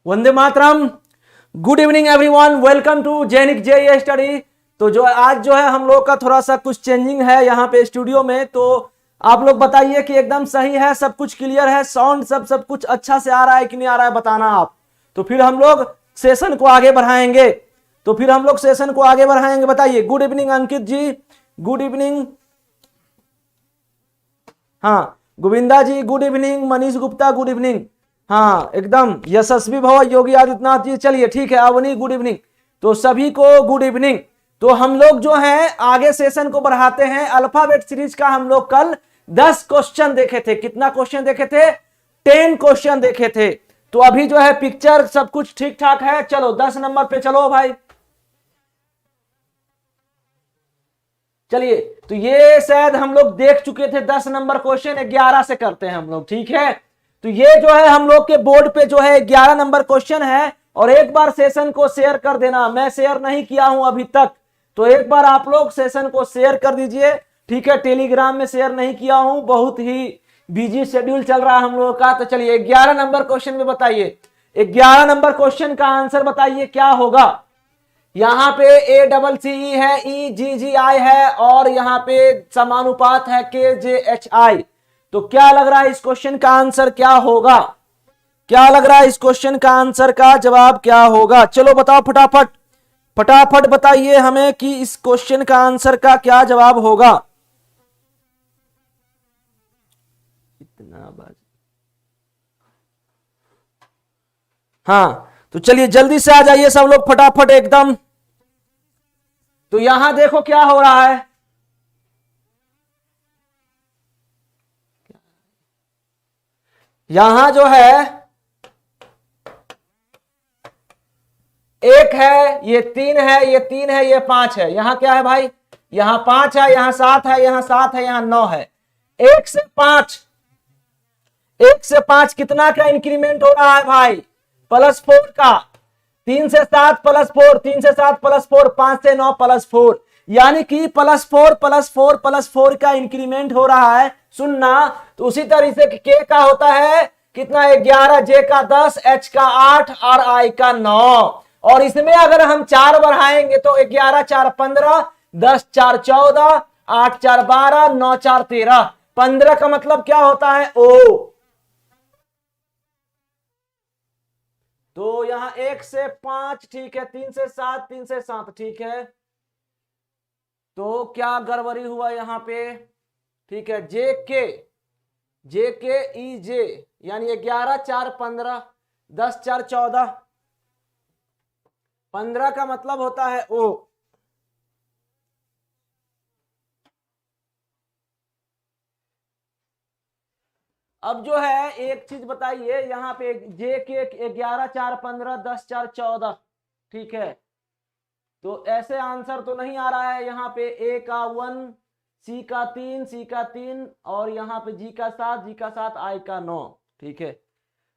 वंदे मातरम। Good evening everyone, welcome to जैनिक JEE study. तो जो आज जो है हम लोग का थोड़ा सा कुछ चेंजिंग है यहाँ पे स्टूडियो में, तो आप लोग बताइए कि एकदम सही है, सब कुछ क्लियर है, साउंड सब कुछ अच्छा से आ रहा है कि नहीं आ रहा है, बताना आप। तो फिर हम लोग सेशन को आगे बढ़ाएंगे। बताइए। Good evening Ankit ji, good evening. हाँ Govinda ji good evening, Manish Gupta good evening. हाँ एकदम यशस्वी भव योगी आदित्यनाथ जी। चलिए ठीक है, अवनी गुड इवनिंग। तो सभी को गुड इवनिंग। तो हम लोग जो है आगे सेशन को बढ़ाते हैं। अल्फाबेट सीरीज का हम लोग कल 10 क्वेश्चन देखे थे। कितना क्वेश्चन देखे थे? 10 क्वेश्चन देखे थे। तो अभी जो है पिक्चर सब कुछ ठीक ठाक है। चलो 10 नंबर पे चलो भाई। चलिए, तो ये शायद हम लोग देख चुके थे 10 नंबर क्वेश्चन। 11 से करते हैं हम लोग, ठीक है। तो ये जो है हम लोग के बोर्ड पे जो है 11 नंबर क्वेश्चन है। और एक बार सेशन को शेयर कर देना, मैं शेयर नहीं किया हूं अभी तक, तो एक बार आप लोग सेशन को शेयर कर दीजिए, ठीक है। टेलीग्राम में शेयर नहीं किया हूं, बहुत ही बिजी शेड्यूल चल रहा है हम लोगों का। तो चलिए 11 नंबर क्वेश्चन में बताइए, 11 नंबर क्वेश्चन का आंसर बताइए क्या होगा। यहां पे ACCE है, EGGI है, और यहां पे समानुपात है KJHI। तो क्या लग रहा है इस क्वेश्चन का आंसर क्या होगा? क्या लग रहा है इस क्वेश्चन का आंसर का जवाब क्या होगा? चलो बताओ फटाफट, फटाफट बताइए हमें कि इस क्वेश्चन का आंसर का क्या जवाब होगा। इतना बात। हाँ तो चलिए जल्दी से आ जाइए सब लोग फटाफट एकदम। तो यहां देखो क्या हो रहा है। यहां जो है एक है, ये 3 है, ये 3 है, ये 5 है। यहां क्या है भाई? यहां 5 है, यहां 7 है, यहां 7 है, यहां 9 है। 1 से 5, 1 से 5 कितना का इंक्रीमेंट हो रहा है भाई? +4 का। 3 से 7 +4, 3 से 7 +4, 5 से 9 +4, यानी कि +4 +4 +4 का इंक्रीमेंट हो रहा है। सुनना, तो उसी तरीके से के का होता है कितना? 11, जे का 10, एच का 8 और आई का 9। और इसमें अगर हम 4 बढ़ाएंगे तो 11 4 15, 10 4 14, 8 4 12, 9 4 13, 15 का मतलब क्या होता है? O। तो यहां 1 से 5 ठीक है, 3 से 7, 3 से 7 ठीक है। तो क्या गड़बड़ी हुआ यहां पे? ठीक है, जे के ई जे, यानी 11 4 15, 10 4 14, 15 का मतलब होता है O। अब जो है एक चीज बताइए, यहां पे जे के 11 4 15, 10 4 14 ठीक है। तो ऐसे आंसर तो नहीं आ रहा है। यहाँ पे ए का 1, सी का 3, सी का 3, और यहाँ पे जी का 7, जी का 7, आई का 9 ठीक है।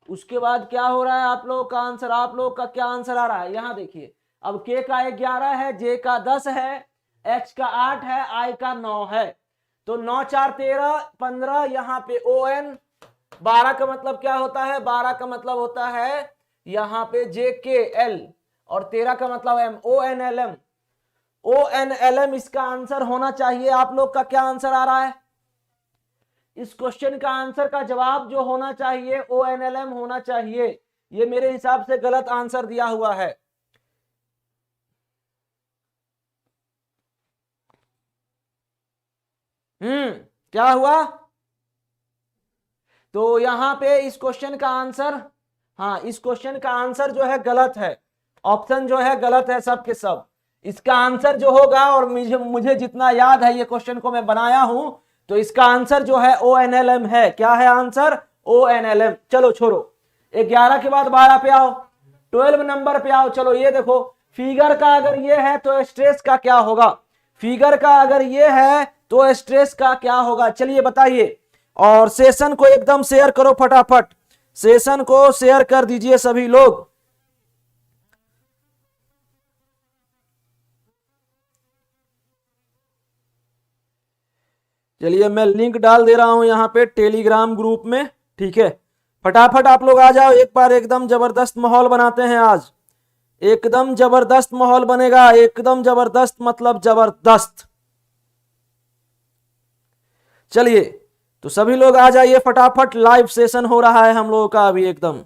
उसके बाद क्या हो रहा है आप लोगों का आंसर? आप लोग का क्या आंसर आ रहा है? यहाँ देखिए, अब के का 11 है, जे का 10 है, एच का 8 है, आई का 9 है। तो 9 4 13 15, यहाँ पे ON। 12 का मतलब क्या होता है? 12 का मतलब होता है यहाँ पे JKL, और 13 का मतलब M, ONLM। ONLM इसका आंसर होना चाहिए। आप लोग का क्या आंसर आ रहा है? इस क्वेश्चन का आंसर का जवाब जो होना चाहिए ONLM होना चाहिए। ये मेरे हिसाब से गलत आंसर दिया हुआ है। क्या हुआ? तो यहां पे इस क्वेश्चन का आंसर, हाँ इस क्वेश्चन का आंसर जो है गलत है। ऑप्शन जो है गलत है सब के सब। इसका आंसर जो होगा, और मुझे जितना याद है ये क्वेश्चन को मैं बनाया हूं, तो इसका आंसर जो है ONLM है। क्या है आंसर? ONLM। चलो छोड़ो, 11 के बाद 12 पे आओ, 12 नंबर पे आओ। चलो ये देखो, फिगर का अगर ये है तो स्ट्रेस का क्या होगा? फिगर का अगर ये है तो स्ट्रेस का क्या होगा? चलिए बताइए। और सेशन को एकदम शेयर करो फटाफट, सेशन को शेयर कर दीजिए सभी लोग। चलिए मैं लिंक डाल दे रहा हूं यहां पे टेलीग्राम ग्रुप में, ठीक है। फटाफट आप लोग आ जाओ एक बार, एकदम जबरदस्त माहौल बनाते हैं आज, एकदम जबरदस्त माहौल बनेगा, एकदम जबरदस्त मतलब जबरदस्त। चलिए तो सभी लोग आ जाइए फटाफट, लाइव सेशन हो रहा है हम लोगों का अभी एकदम।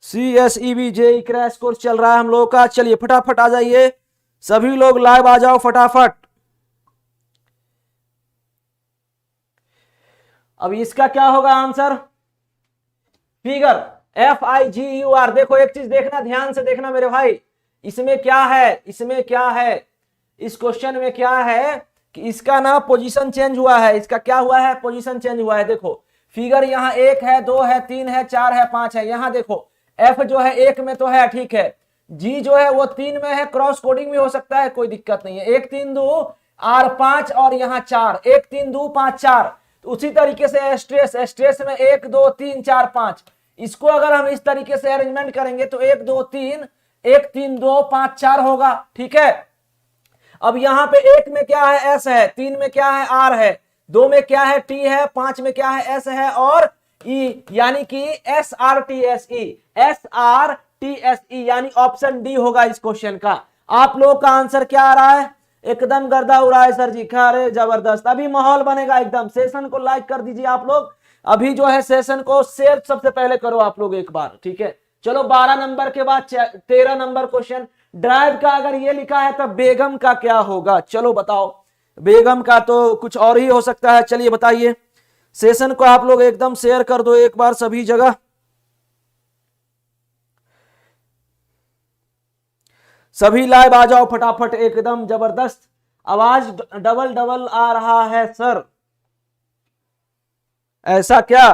CSEB जेई क्रैश कोर्स चल रहा है हम लोगों का। चलिए फटाफट आ जाइए सभी लोग, लाइव आ जाओ फटाफट। अब इसका क्या होगा आंसर? Figure FIGUR। देखो एक चीज देखना, ध्यान से देखना मेरे भाई, इसमें क्या है, इसमें क्या है, इस क्वेश्चन में क्या है कि इसका ना पोजीशन चेंज हुआ है। इसका क्या हुआ है? पोजीशन चेंज हुआ है। देखो फिगर यहाँ 1 है, 2 है, 3 है, 4 है, 5 है। यहाँ देखो F जो है 1 में तो है, ठीक है, G जो है वो 3 में है, क्रॉस कोडिंग भी हो सकता है, कोई दिक्कत नहीं है। 1 3 2 R 5 और यहाँ 4, 1 3 2 5 4। उसी तरीके से स्ट्रेस में 1 2 3 4 5। इसको अगर हम इस तरीके से अरेंजमेंट करेंगे तो 1 2 3 1 3 2 5 4 होगा, ठीक है। अब यहाँ पे 1 में क्या है? S है, 3 में क्या है? R है, 2 में क्या है? T है, 5 में क्या है? S है और E, यानी कि SRTSE यानी ऑप्शन डी होगा इस क्वेश्चन का। आप लोग का आंसर क्या आ रहा है? एकदम गर्दा उड़ा है सर जी, खैर जबरदस्त। अभी माहौल बनेगा एकदम। सेशन को लाइक कर दीजिए आप लोग, अभी जो है सेशन को शेयर सबसे पहले करो आप लोग एक बार, ठीक है। चलो 12 नंबर के बाद 13 नंबर क्वेश्चन, ड्राइव का अगर ये लिखा है तब बेगम का क्या होगा? चलो बताओ, बेगम का तो कुछ और ही हो सकता है। चलिए बताइए, सेशन को आप लोग एकदम शेयर कर दो एक बार सभी जगह। सभी लाइव आ जाओ फटाफट, एकदम जबरदस्त। आवाज डबल डबल आ रहा है सर, ऐसा क्या?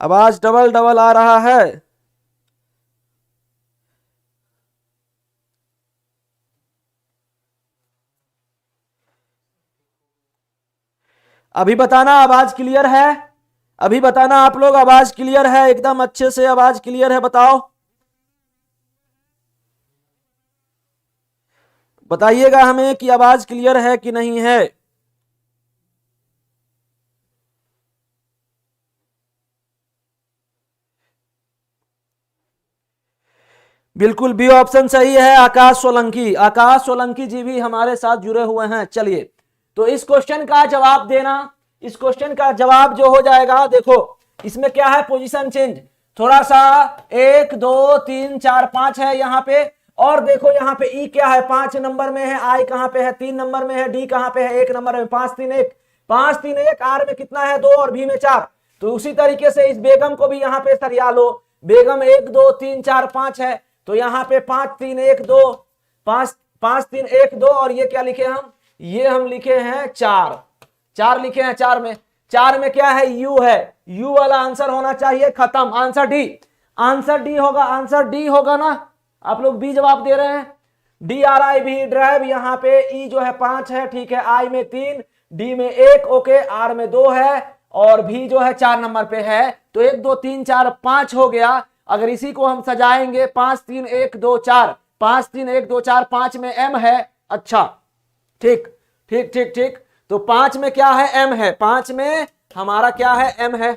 आवाज डबल डबल आ रहा है? अभी बताना आवाज क्लियर है? अभी बताना आप लोग, आवाज क्लियर है? एकदम अच्छे से आवाज क्लियर है, बताओ, बताइएगा हमें कि आवाज क्लियर है कि नहीं है। बिल्कुल बी ऑप्शन सही है। आकाश सोलंकी, आकाश सोलंकी जी भी हमारे साथ जुड़े हुए हैं। चलिए तो इस क्वेश्चन का जवाब देना, इस क्वेश्चन का जवाब जो हो जाएगा, देखो इसमें क्या है? पोजीशन चेंज थोड़ा सा, 1 2 3 4 5 है यहाँ पे, और देखो यहाँ पे ई क्या है? 5 नंबर में है, आई कहाँ पे है? 3 नंबर में है, डी कहाँ पे है? 1 नंबर में। 5 3 1 5 3 1, आर में कितना है? 2 और भी में 4। तो उसी तरीके से इस बेगम को भी यहाँ पे सरिया लो। बेगम 1 2 3 4 5 है, तो यहाँ पे 5 3 1 2 5 5 3 1 2, और ये क्या लिखे हम? ये हम लिखे हैं 4, 4 लिखे हैं। 4 में क्या है? यू है, यू वाला आंसर होना चाहिए, खत्म। आंसर डी, आंसर डी होगा, आंसर डी होगा ना? आप लोग बी जवाब दे रहे हैं। DRI भी ड्राइव, यहाँ पे ई जो है 5 है, ठीक है, आई में 3, डी में 1, ओके, आर में 2 है, और भी जो है 4 नंबर पे है। तो 1 2 3 4 5 हो गया। अगर इसी को हम सजाएंगे 5 3 1 2 4, 5 3 1 2 4, 5 में एम है। अच्छा ठीक ठीक ठीक ठीक, तो 5 में क्या है? एम है। 5 में हमारा क्या है? एम है।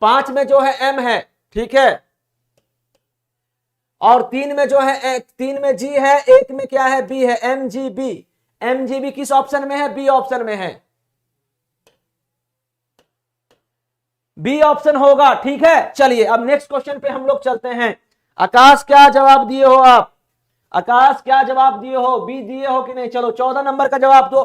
5 में जो है एम है, ठीक है, और 3 में जो है 3 में जी है, 1 में क्या है? बी है, MGB। MGB किस ऑप्शन में है? बी ऑप्शन में है, बी ऑप्शन होगा, ठीक है। चलिए अब नेक्स्ट क्वेश्चन पे हम लोग चलते हैं। आकाश क्या जवाब दिए हो आप? आकाश क्या जवाब दिए हो? बी दिए हो कि नहीं? चलो 14 नंबर का जवाब दो।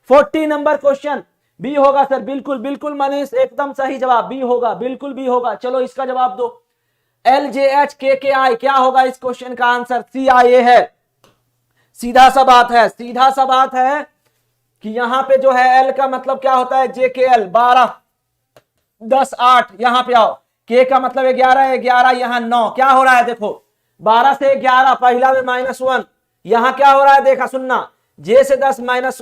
40 नंबर क्वेश्चन बी होगा सर, बिल्कुल बिल्कुल मनीष, एकदम सही जवाब बी होगा, बिल्कुल बी होगा। चलो इसका जवाब दो। LJHKKI क्या होगा इस क्वेश्चन का आंसर? CIA है। सीधा सा बात है, सीधा सा बात है कि यहां पे जो है L का मतलब क्या होता है? JKL, 12 10 8। यहां पे आओ, K का मतलब 11, 11 यहां 9। क्या हो रहा है? देखो 12 से 11, पहला में -1, यहां क्या हो रहा है? देखा सुनना, J से 10 माइनस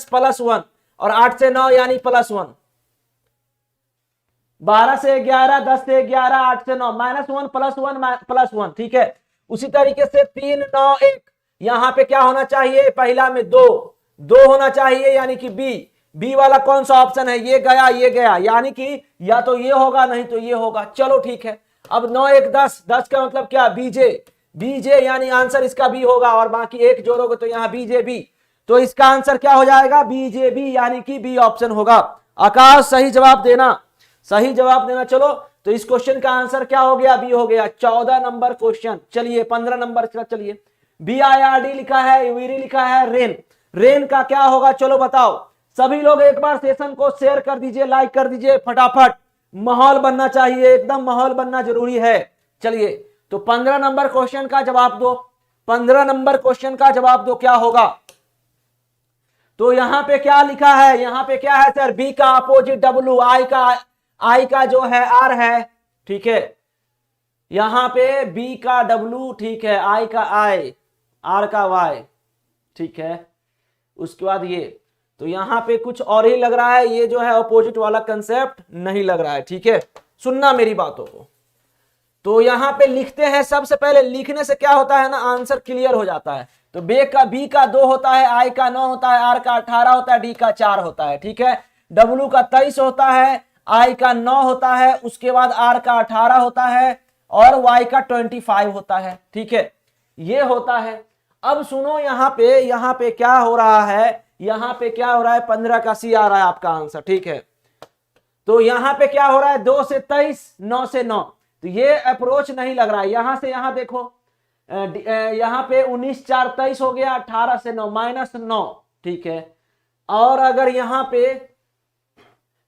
+1, और 8 से 9 यानी +1। 12 से 11, 10 से 11, 8 से 9, -1 +1 +1, ठीक है। उसी तरीके से 3 9 1, यहां पे क्या होना चाहिए, पहला में 2 2 होना चाहिए, यानी कि बी वाला कौन सा ऑप्शन है, ये गया, यानी कि या तो ये होगा नहीं तो ये होगा। चलो ठीक है, अब 9 1 10, 10 का मतलब क्या, बीजे यानी आंसर इसका बी होगा, और बाकी एक जोड़ोगे तो यहां बीजे बी, तो इसका आंसर क्या हो जाएगा, बीजे बी, यानी कि बी ऑप्शन होगा। आकाश सही जवाब देना। चलो तो इस क्वेश्चन का आंसर क्या हो गया, बी हो गया। 14 नंबर क्वेश्चन। चलिए 15 नंबर का, चलिए BIRD लिखा है, यूरी लिखा है, रेन का क्या होगा, चलो बताओ। सभी लोग एक बार सेशन को शेयर कर दीजिए, लाइक कर दीजिए फटाफट, माहौल बनना चाहिए, एकदम माहौल बनना जरूरी है। चलिए तो 15 नंबर क्वेश्चन का जवाब दो, 15 नंबर क्वेश्चन का जवाब दो, क्या होगा। तो यहां पे क्या लिखा है, यहां पे क्या है सर, बी का अपोजिट डब्ल्यू, आई का जो है आर है, ठीक है, यहां पे बी का डब्ल्यू, ठीक है, आई का आई, आर का वाई, ठीक है। उसके बाद ये, तो यहां पे कुछ और ही लग रहा है, ये जो है अपोजिट वाला कंसेप्ट नहीं लग रहा है, ठीक है, सुनना मेरी बातों को। तो यहां पे लिखते हैं, सबसे पहले लिखने से क्या होता है ना, आंसर क्लियर हो जाता है। तो बी का 2 होता है, आई का 9 होता है, आर का 18 होता है, डी का 4 होता है, ठीक है, डब्ल्यू का 23 होता है, आई का 9 होता है, उसके बाद आर का 18 होता है, और वाई का 25 होता है, ठीक है, ये होता है। अब सुनो यहां पे क्या हो रहा है, यहां पे क्या हो रहा है, 15 का सी आ रहा है आपका आंसर, ठीक है। तो यहां पे क्या हो रहा है, 2 से 23, 9 से 9, तो ये अप्रोच नहीं लग रहा है। यहां से यहां देखो, यहां पे 19 4 23 हो गया, 18 से 9 -9, ठीक है। और अगर यहां पे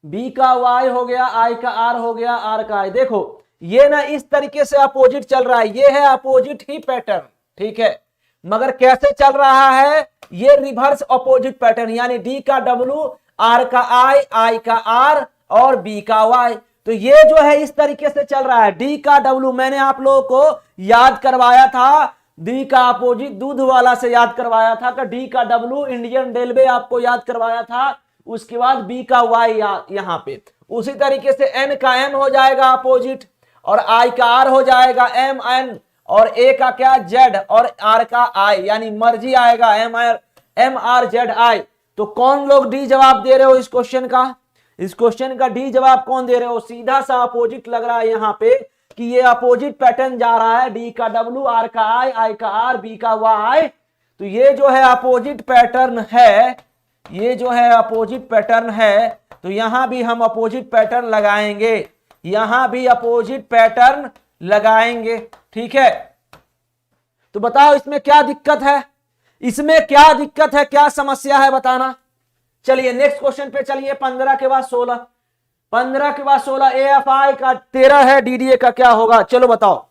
बी का वाई हो गया, आई का आर हो गया, आर का आई, देखो ये ना इस तरीके से अपोजिट चल रहा है, ये है अपोजिट ही पैटर्न, ठीक है, मगर कैसे चल रहा है, ये रिवर्स अपोजिट पैटर्न, यानी डी का डब्ल्यू, आर का आई का आर, और बी का वाई। तो ये जो है इस तरीके से चल रहा है, डी का डब्ल्यू मैंने आप लोगों को याद करवाया था, डी का अपोजिट दूध वाला से याद करवाया था, कि डी का डब्ल्यू इंडियन रेलवे आपको याद करवाया था, उसके बाद बी का वाई यहां पे, उसी तरीके से एन का एम हो जाएगा अपोजिट, और आई का आर हो जाएगा एम एन, और ए का क्या जेड, और आर का आई, यानी मर्जी आएगा एम आर जेड आई। तो कौन लोग डी जवाब दे रहे हो इस क्वेश्चन का, इस क्वेश्चन का डी जवाब कौन दे रहे हो, सीधा सा अपोजिट लग रहा है यहां पे, कि ये अपोजिट पैटर्न जा रहा है, डी का डब्ल्यू, आर का आई का आर, बी का वाई। तो ये जो है अपोजिट पैटर्न है, ये जो है अपोजिट पैटर्न है, तो यहां भी हम अपोजिट पैटर्न लगाएंगे, यहां भी अपोजिट पैटर्न लगाएंगे, ठीक है। तो बताओ इसमें क्या दिक्कत है, इसमें क्या दिक्कत है, क्या समस्या है बताना। चलिए नेक्स्ट क्वेश्चन पे चलिए, 15 के बाद 16, 15 के बाद 16, AFI का 13 है, DDA का क्या होगा, चलो बताओ,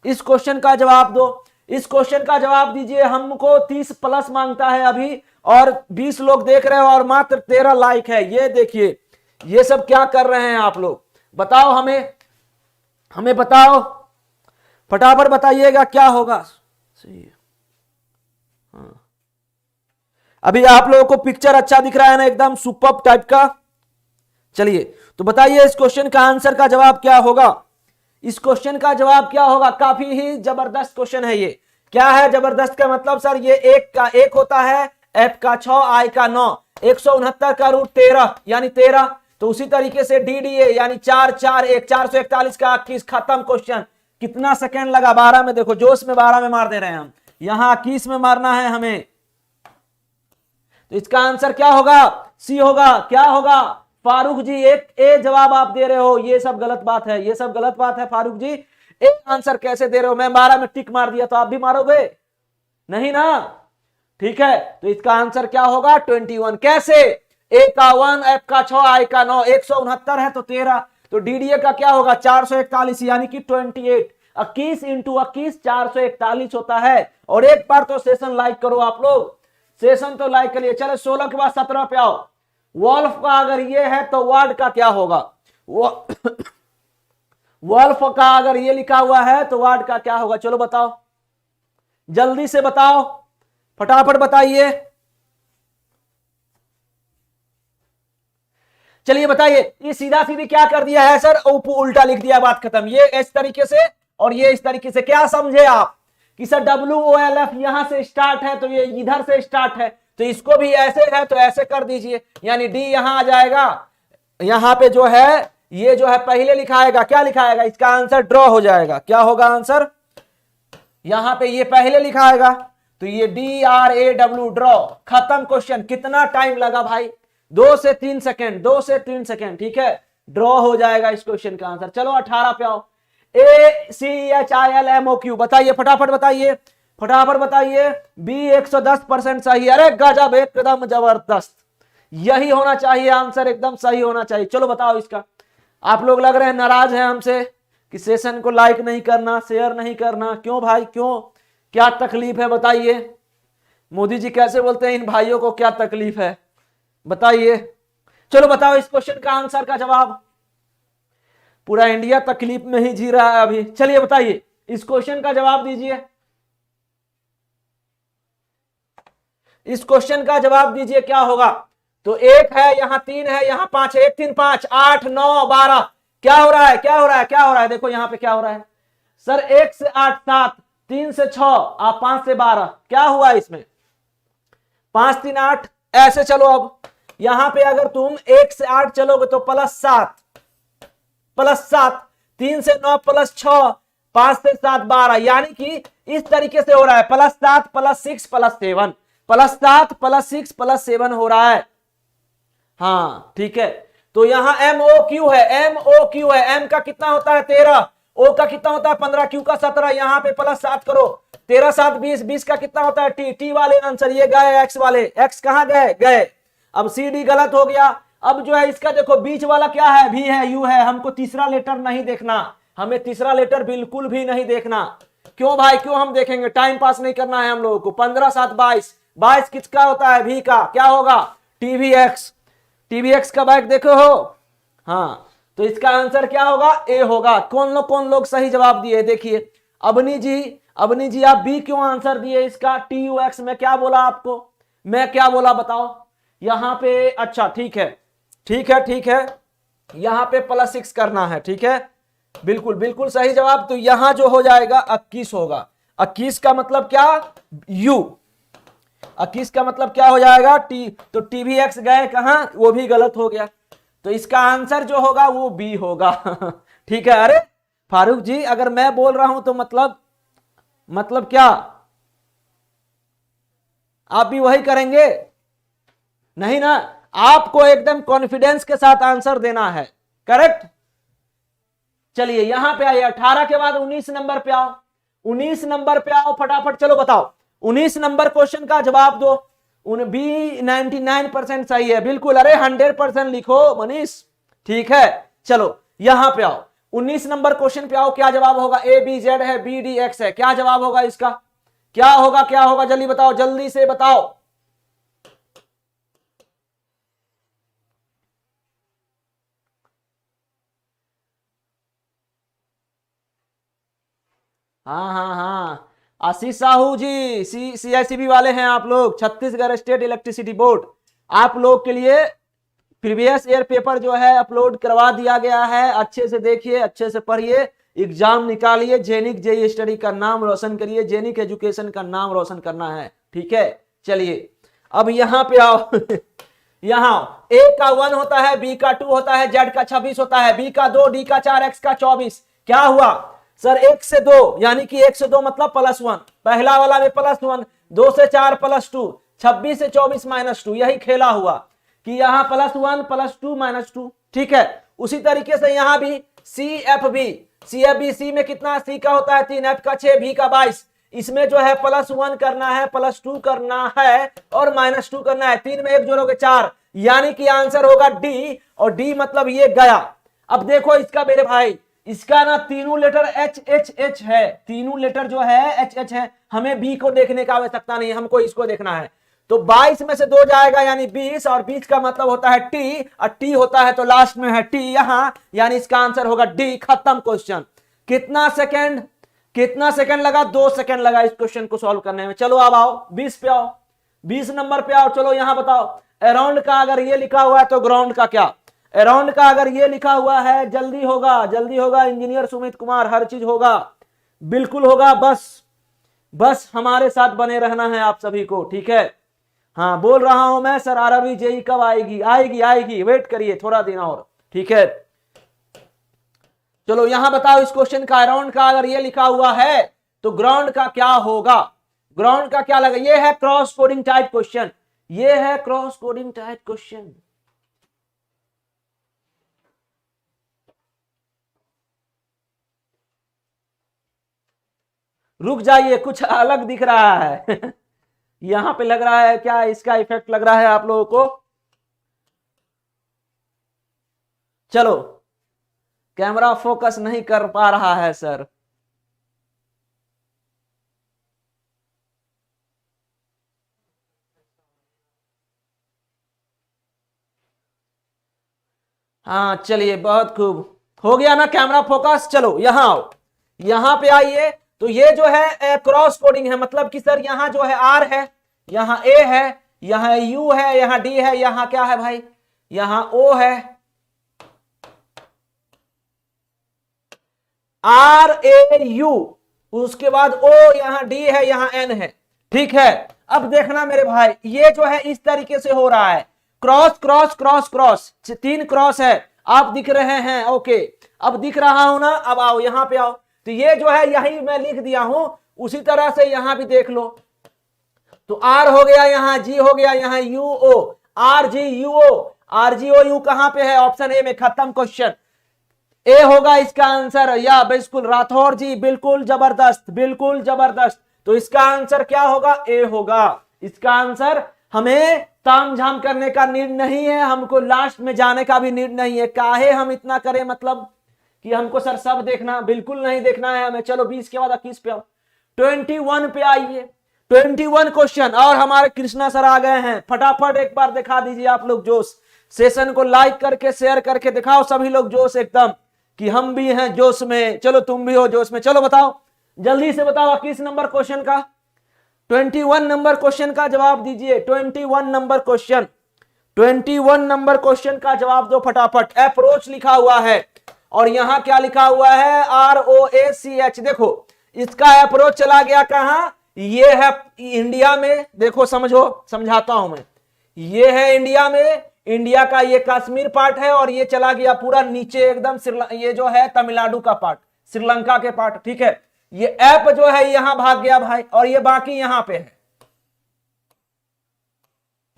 इस क्वेश्चन का जवाब दो, इस क्वेश्चन का जवाब दीजिए। हमको 30 प्लस मांगता है अभी, और 20 लोग देख रहे हो, और मात्र 13 लाइक है। ये देखिए ये सब क्या कर रहे हैं आप लोग, बताओ हमें बताओ, फटाफट बताइएगा क्या होगा। हाँ, अभी आप लोगों को पिक्चर अच्छा दिख रहा है ना, एकदम सुपर्ब टाइप का। चलिए तो बताइए इस क्वेश्चन का आंसर का जवाब क्या होगा, इस क्वेश्चन का जवाब क्या होगा। काफी ही जबरदस्त क्वेश्चन है ये। क्या है जबरदस्त का मतलब, सर ये 1 का 1 होता है, F का 6, I का 9, 169 का रूट 13 यानी 13। तो उसी तरीके से DDA यानी 4 4 1, 441 का 21, खत्म क्वेश्चन। कितना सेकंड लगा, 12 में, देखो जोश में 12 में मार दे रहे हैं हम, यहां 21 में मारना है हमें। तो इसका आंसर क्या होगा, सी होगा। क्या होगा फारूक जी, एक ए जवाब आप दे रहे हो, ये सब गलत बात है, ये सब गलत बात है फारूक जी। एक आंसर कैसे दे रहे हो, मैं 12 में टिक मार दिया तो आप भी मारोगे नहीं ना, ठीक है। तो इसका आंसर क्या होगा 21। कैसे, ए का 1, एफ का 6, आई का 9, 169 है तो 13। तो डीडीए का क्या होगा 441 यानी कि 28। 21 इंटू 21 441 होता है। और एक बार तो सेशन लाइक करो आप लोग, सेशन तो लाइक करिए। चलो 16 के बाद 17 पे आओ। वॉल्फ का अगर ये है तो वर्ड का क्या होगा, वॉल्फ का अगर ये लिखा हुआ है तो वर्ड का क्या होगा, चलो बताओ, जल्दी से बताओ, फटाफट बताइए। चलिए बताइए, ये सीधा सीधी क्या कर दिया है सर, उल्टा लिख दिया, बात खत्म। ये इस तरीके से और ये इस तरीके से, क्या समझे आप, कि सर WOLF यहां से स्टार्ट है तो ये इधर से स्टार्ट है, तो इसको भी ऐसे है तो ऐसे कर दीजिए, यानी डी यहां आ जाएगा। यहां पे जो है ये जो है पहले लिखाएगा, क्या लिखाएगा, इसका आंसर ड्रॉ हो जाएगा। क्या होगा आंसर, यहां पे ये पहले लिखाएगा तो ये DRAW ड्रॉ, खत्म क्वेश्चन। कितना टाइम लगा भाई, 2 से 3 सेकेंड, 2 से 3 सेकेंड, ठीक है, ड्रॉ हो जाएगा इस क्वेश्चन का आंसर। चलो 18 पे आओ। ACHILMOQ बताइए, फटाफट बताइए, फटाफट बताइए। B 110% सही, अरे गजब, एकदम जबरदस्त, यही होना चाहिए आंसर, एकदम सही होना चाहिए। चलो बताओ इसका। आप लोग लग रहे हैं नाराज हैं हमसे कि सेशन को लाइक नहीं करना, शेयर नहीं करना, क्यों भाई, क्यों, क्या तकलीफ है बताइए। मोदी जी कैसे बोलते हैं इन भाइयों को क्या तकलीफ है बताइए। चलो बताओ इस क्वेश्चन का आंसर का जवाब। पूरा इंडिया तकलीफ में ही जी रहा है अभी। चलिए बताइए इस क्वेश्चन का जवाब दीजिए, इस क्वेश्चन का जवाब दीजिए क्या होगा। तो 1 है, यहां 3 है, यहां 5 है, 1 3 5 8 9 12, क्या हो रहा है, क्या हो रहा है, क्या हो रहा है, देखो यहां पे क्या हो रहा है सर, 1 से 8 7, 3 से 6, आप 5 से 12, क्या हुआ इसमें, 5 3 8, ऐसे चलो। अब यहां पे अगर तुम 1 से 8 चलोगे तो +7, +7, 3 से 9 +6, 5 से 7 12, यानी कि इस तरीके से हो रहा है, +7 +6 +7, +7 +6 +7 हो रहा है। हाँ ठीक है, तो यहां MOQ है, MOQ है, M का कितना होता है 13, O का कितना होता है 15, Q का 17, यहां पे +7 करो, 13 7 20, 20 का कितना होता है T वाले आंसर ये गए, X वाले, X कहां गए, गए। अब CD गलत हो गया। अब जो है इसका देखो बीच वाला क्या है, V है, U है, हमको तीसरा लेटर नहीं देखना, हमें तीसरा लेटर बिल्कुल भी नहीं देखना। क्यों भाई, क्यों हम देखेंगे, टाइम पास नहीं करना है हम लोगों को। 15 7 22, 22 किसका होता है, V का, क्या होगा TVX, TVX का बाइक देखो हो, हाँ, तो इसका आंसर क्या होगा, A होगा। कौन लोग सही जवाब दिए देखिए। अबनी जी आप B क्यों आंसर दिए इसका, TUX में क्या बोला आपको, मैं क्या बोला बताओ। यहां पे अच्छा ठीक है, ठीक है, ठीक है, यहां पे +6 करना है, ठीक है, बिल्कुल बिल्कुल सही जवाब। तो यहां जो हो जाएगा 21 होगा। 21 का मतलब क्या, U, 21 का मतलब क्या हो जाएगा T, तो TVX गए कहां, वो भी गलत हो गया, तो इसका आंसर जो होगा वो B होगा। ठीक है, अरे फारूक जी अगर मैं बोल रहा हूं तो मतलब क्या आप भी वही करेंगे, नहीं ना, आपको एकदम कॉन्फिडेंस के साथ आंसर देना है, करेक्ट। चलिए यहां पे आइए, 18 के बाद 19 नंबर पे आओ, 19 नंबर पे आओ फटाफट, चलो बताओ 19 नंबर क्वेश्चन का जवाब दो। B 99% सही है, बिल्कुल, अरे 100% लिखो मनीष, ठीक है। चलो यहां पे आओ, 19 नंबर क्वेश्चन पे आओ, क्या जवाब होगा, ABZ है, BDX है, क्या जवाब होगा इसका, क्या होगा, क्या होगा, जल्दी बताओ, जल्दी से बताओ। हाँ हाँ हाँ, आशीष साहू जी, CICB वाले हैं आप लोग, छत्तीसगढ़ स्टेट इलेक्ट्रिसिटी बोर्ड, आप लोग के लिए प्रीवियस ईयर पेपर जो है अपलोड करवा दिया गया है। अच्छे से देखिए, अच्छे से पढ़िए, एग्जाम निकालिए, जेनिक जेई स्टडी का नाम रोशन करिए, जेनिक एजुकेशन का नाम रोशन करना है, ठीक है। चलिए अब यहां पे आओ। यहां A का 1 होता है, B का 2 होता है, Z का 26 होता है, B का 2, D का 4, X का 24, क्या हुआ सर 1 से 2, यानी कि 1 से 2 मतलब +1, पहला वाला में +1, 2 से 4 +2, 26 से 24 -2, यही खेला हुआ कि यहां +1 +2 -2, ठीक है। उसी तरीके से यहां भी CFB, C में कितना, C का होता है 3, F का 6, B का 22, इसमें जो है +1 करना है, +2 करना है और -2 करना है, 3 में 1 जोड़ोगे 4, यानी कि आंसर होगा D, और D मतलब ये गया। अब देखो इसका मेरे भाई, इसका ना तीनों लेटर HHH है, तीनों लेटर जो है HH है, हमें B को देखने का आवश्यकता नहीं है, हमको इसको देखना है। तो 22 में से 2 जाएगा यानी 20, और 20 का मतलब होता है T, और T होता है तो लास्ट में है T यहां, यानी इसका आंसर होगा D, खत्म क्वेश्चन। कितना सेकंड लगा, 2 सेकंड लगा इस क्वेश्चन को सॉल्व करने में। चलो अब आओ 20 पे आओ, 20 नंबर पे आओ। चलो यहां बताओ, अराउंड का अगर ये लिखा हुआ है तो ग्राउंड का क्या, अराउंड का अगर ये लिखा हुआ है, जल्दी होगा, जल्दी होगा इंजीनियर सुमित कुमार, हर चीज होगा, बिल्कुल होगा, बस बस हमारे साथ बने रहना है आप सभी को, ठीक है। हाँ बोल रहा हूं मैं सर आरआरबी जेई कब आएगी, आएगी आएगी, वेट करिए थोड़ा दिन और, ठीक है। चलो यहां बताओ इस क्वेश्चन का अराउंड का अगर ये लिखा हुआ है तो ग्राउंड का क्या होगा, ग्राउंड का क्या लगा। ये है क्रॉस कोडिंग टाइप क्वेश्चन, ये है क्रॉस कोडिंग टाइप क्वेश्चन। रुक जाइए कुछ अलग दिख रहा है यहां पे लग रहा है क्या, इसका इफेक्ट लग रहा है आप लोगों को। चलो कैमरा फोकस नहीं कर पा रहा है सर। हाँ चलिए बहुत खूब, हो गया ना कैमरा फोकस। चलो यहां आओ, यहां पे आइए। तो ये जो है क्रॉस कोडिंग है, मतलब कि सर यहां जो है आर है, यहां ए है, यहां यू है, यहां डी है, यहां क्या है भाई, यहां ओ है, आर ए यू, उसके बाद ओ, यहां डी है, यहां एन है, ठीक है। अब देखना मेरे भाई ये जो है इस तरीके से हो रहा है, cross cross cross cross, 3 cross है, आप दिख रहे हैं, ओके। अब दिख रहा हूं ना, अब आओ यहां पे आओ। तो ये जो है यही मैं लिख दिया हूं, उसी तरह से यहां भी देख लो। तो आर हो गया, यहां जी हो गया, यहां U O, R G U O, R G O U कहां पे है, ऑप्शन ए में, खत्म क्वेश्चन। ए होगा इसका आंसर, या बिल्कुल राठौर जी, बिल्कुल जबरदस्त, बिल्कुल जबरदस्त। तो इसका आंसर क्या होगा, ए होगा इसका आंसर। हमें तामझाम करने का नीड नहीं है, हमको लास्ट में जाने का भी नीड नहीं है। काहे हम इतना करें, मतलब कि हमको सर सब देखना, बिल्कुल नहीं देखना है हमें। चलो 20 के बाद 21 पे आओ, 21 पे आइए। 21 क्वेश्चन, और हमारे कृष्णा सर आ गए हैं, फटाफट एक बार दिखा दीजिए आप लोग जोश। सेशन को लाइक करके शेयर करके दिखाओ सभी लोग जोश एकदम, कि हम भी हैं जोश में। चलो तुम भी हो जोश में, चलो बताओ जल्दी से बताओ किस नंबर क्वेश्चन का, 21 नंबर क्वेश्चन का जवाब दीजिए। 21 नंबर क्वेश्चन, 21 नंबर क्वेश्चन का जवाब दो फटाफट। अप्रोच लिखा हुआ है और यहां क्या लिखा हुआ है, ROACH। देखो इसका अप्रोच चला गया कहां, ये है इंडिया में, देखो समझो, समझाता हूं मैं। ये है इंडिया में, इंडिया का ये कश्मीर पार्ट है, और ये चला गया पूरा नीचे एकदम, ये जो है तमिलनाडु का पार्ट, श्रीलंका के पार्ट, ठीक है। ये ऐप जो है यहां भाग गया भाई, और ये बाकी यहां पे है,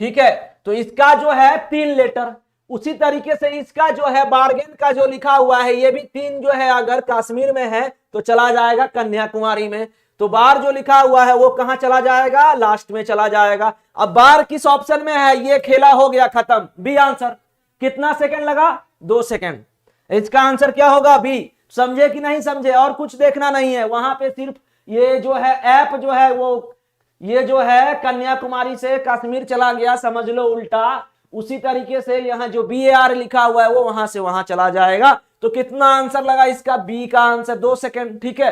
ठीक है। तो इसका जो है 3 लेटर, उसी तरीके से इसका जो है बार्गेन का जो लिखा हुआ है, ये भी 3 जो है, अगर कश्मीर में है तो चला जाएगा कन्याकुमारी में। तो बार जो लिखा हुआ है वो कहां चला जाएगा, लास्ट में चला जाएगा। अब बार किस ऑप्शन में है, ये खेला हो गया खत्म, बी आंसर। कितना सेकंड लगा, 2 सेकंड। इसका आंसर क्या होगा, बी। समझे कि नहीं समझे, और कुछ देखना नहीं है वहां पे, सिर्फ ये जो है ऐप जो है वो, ये जो है कन्याकुमारी से कश्मीर चला गया, समझ लो उल्टा। उसी तरीके से यहाँ जो BAR लिखा हुआ है वो वहां से वहां चला जाएगा। तो कितना आंसर लगा इसका, बी का आंसर, 2 सेकंड, ठीक है।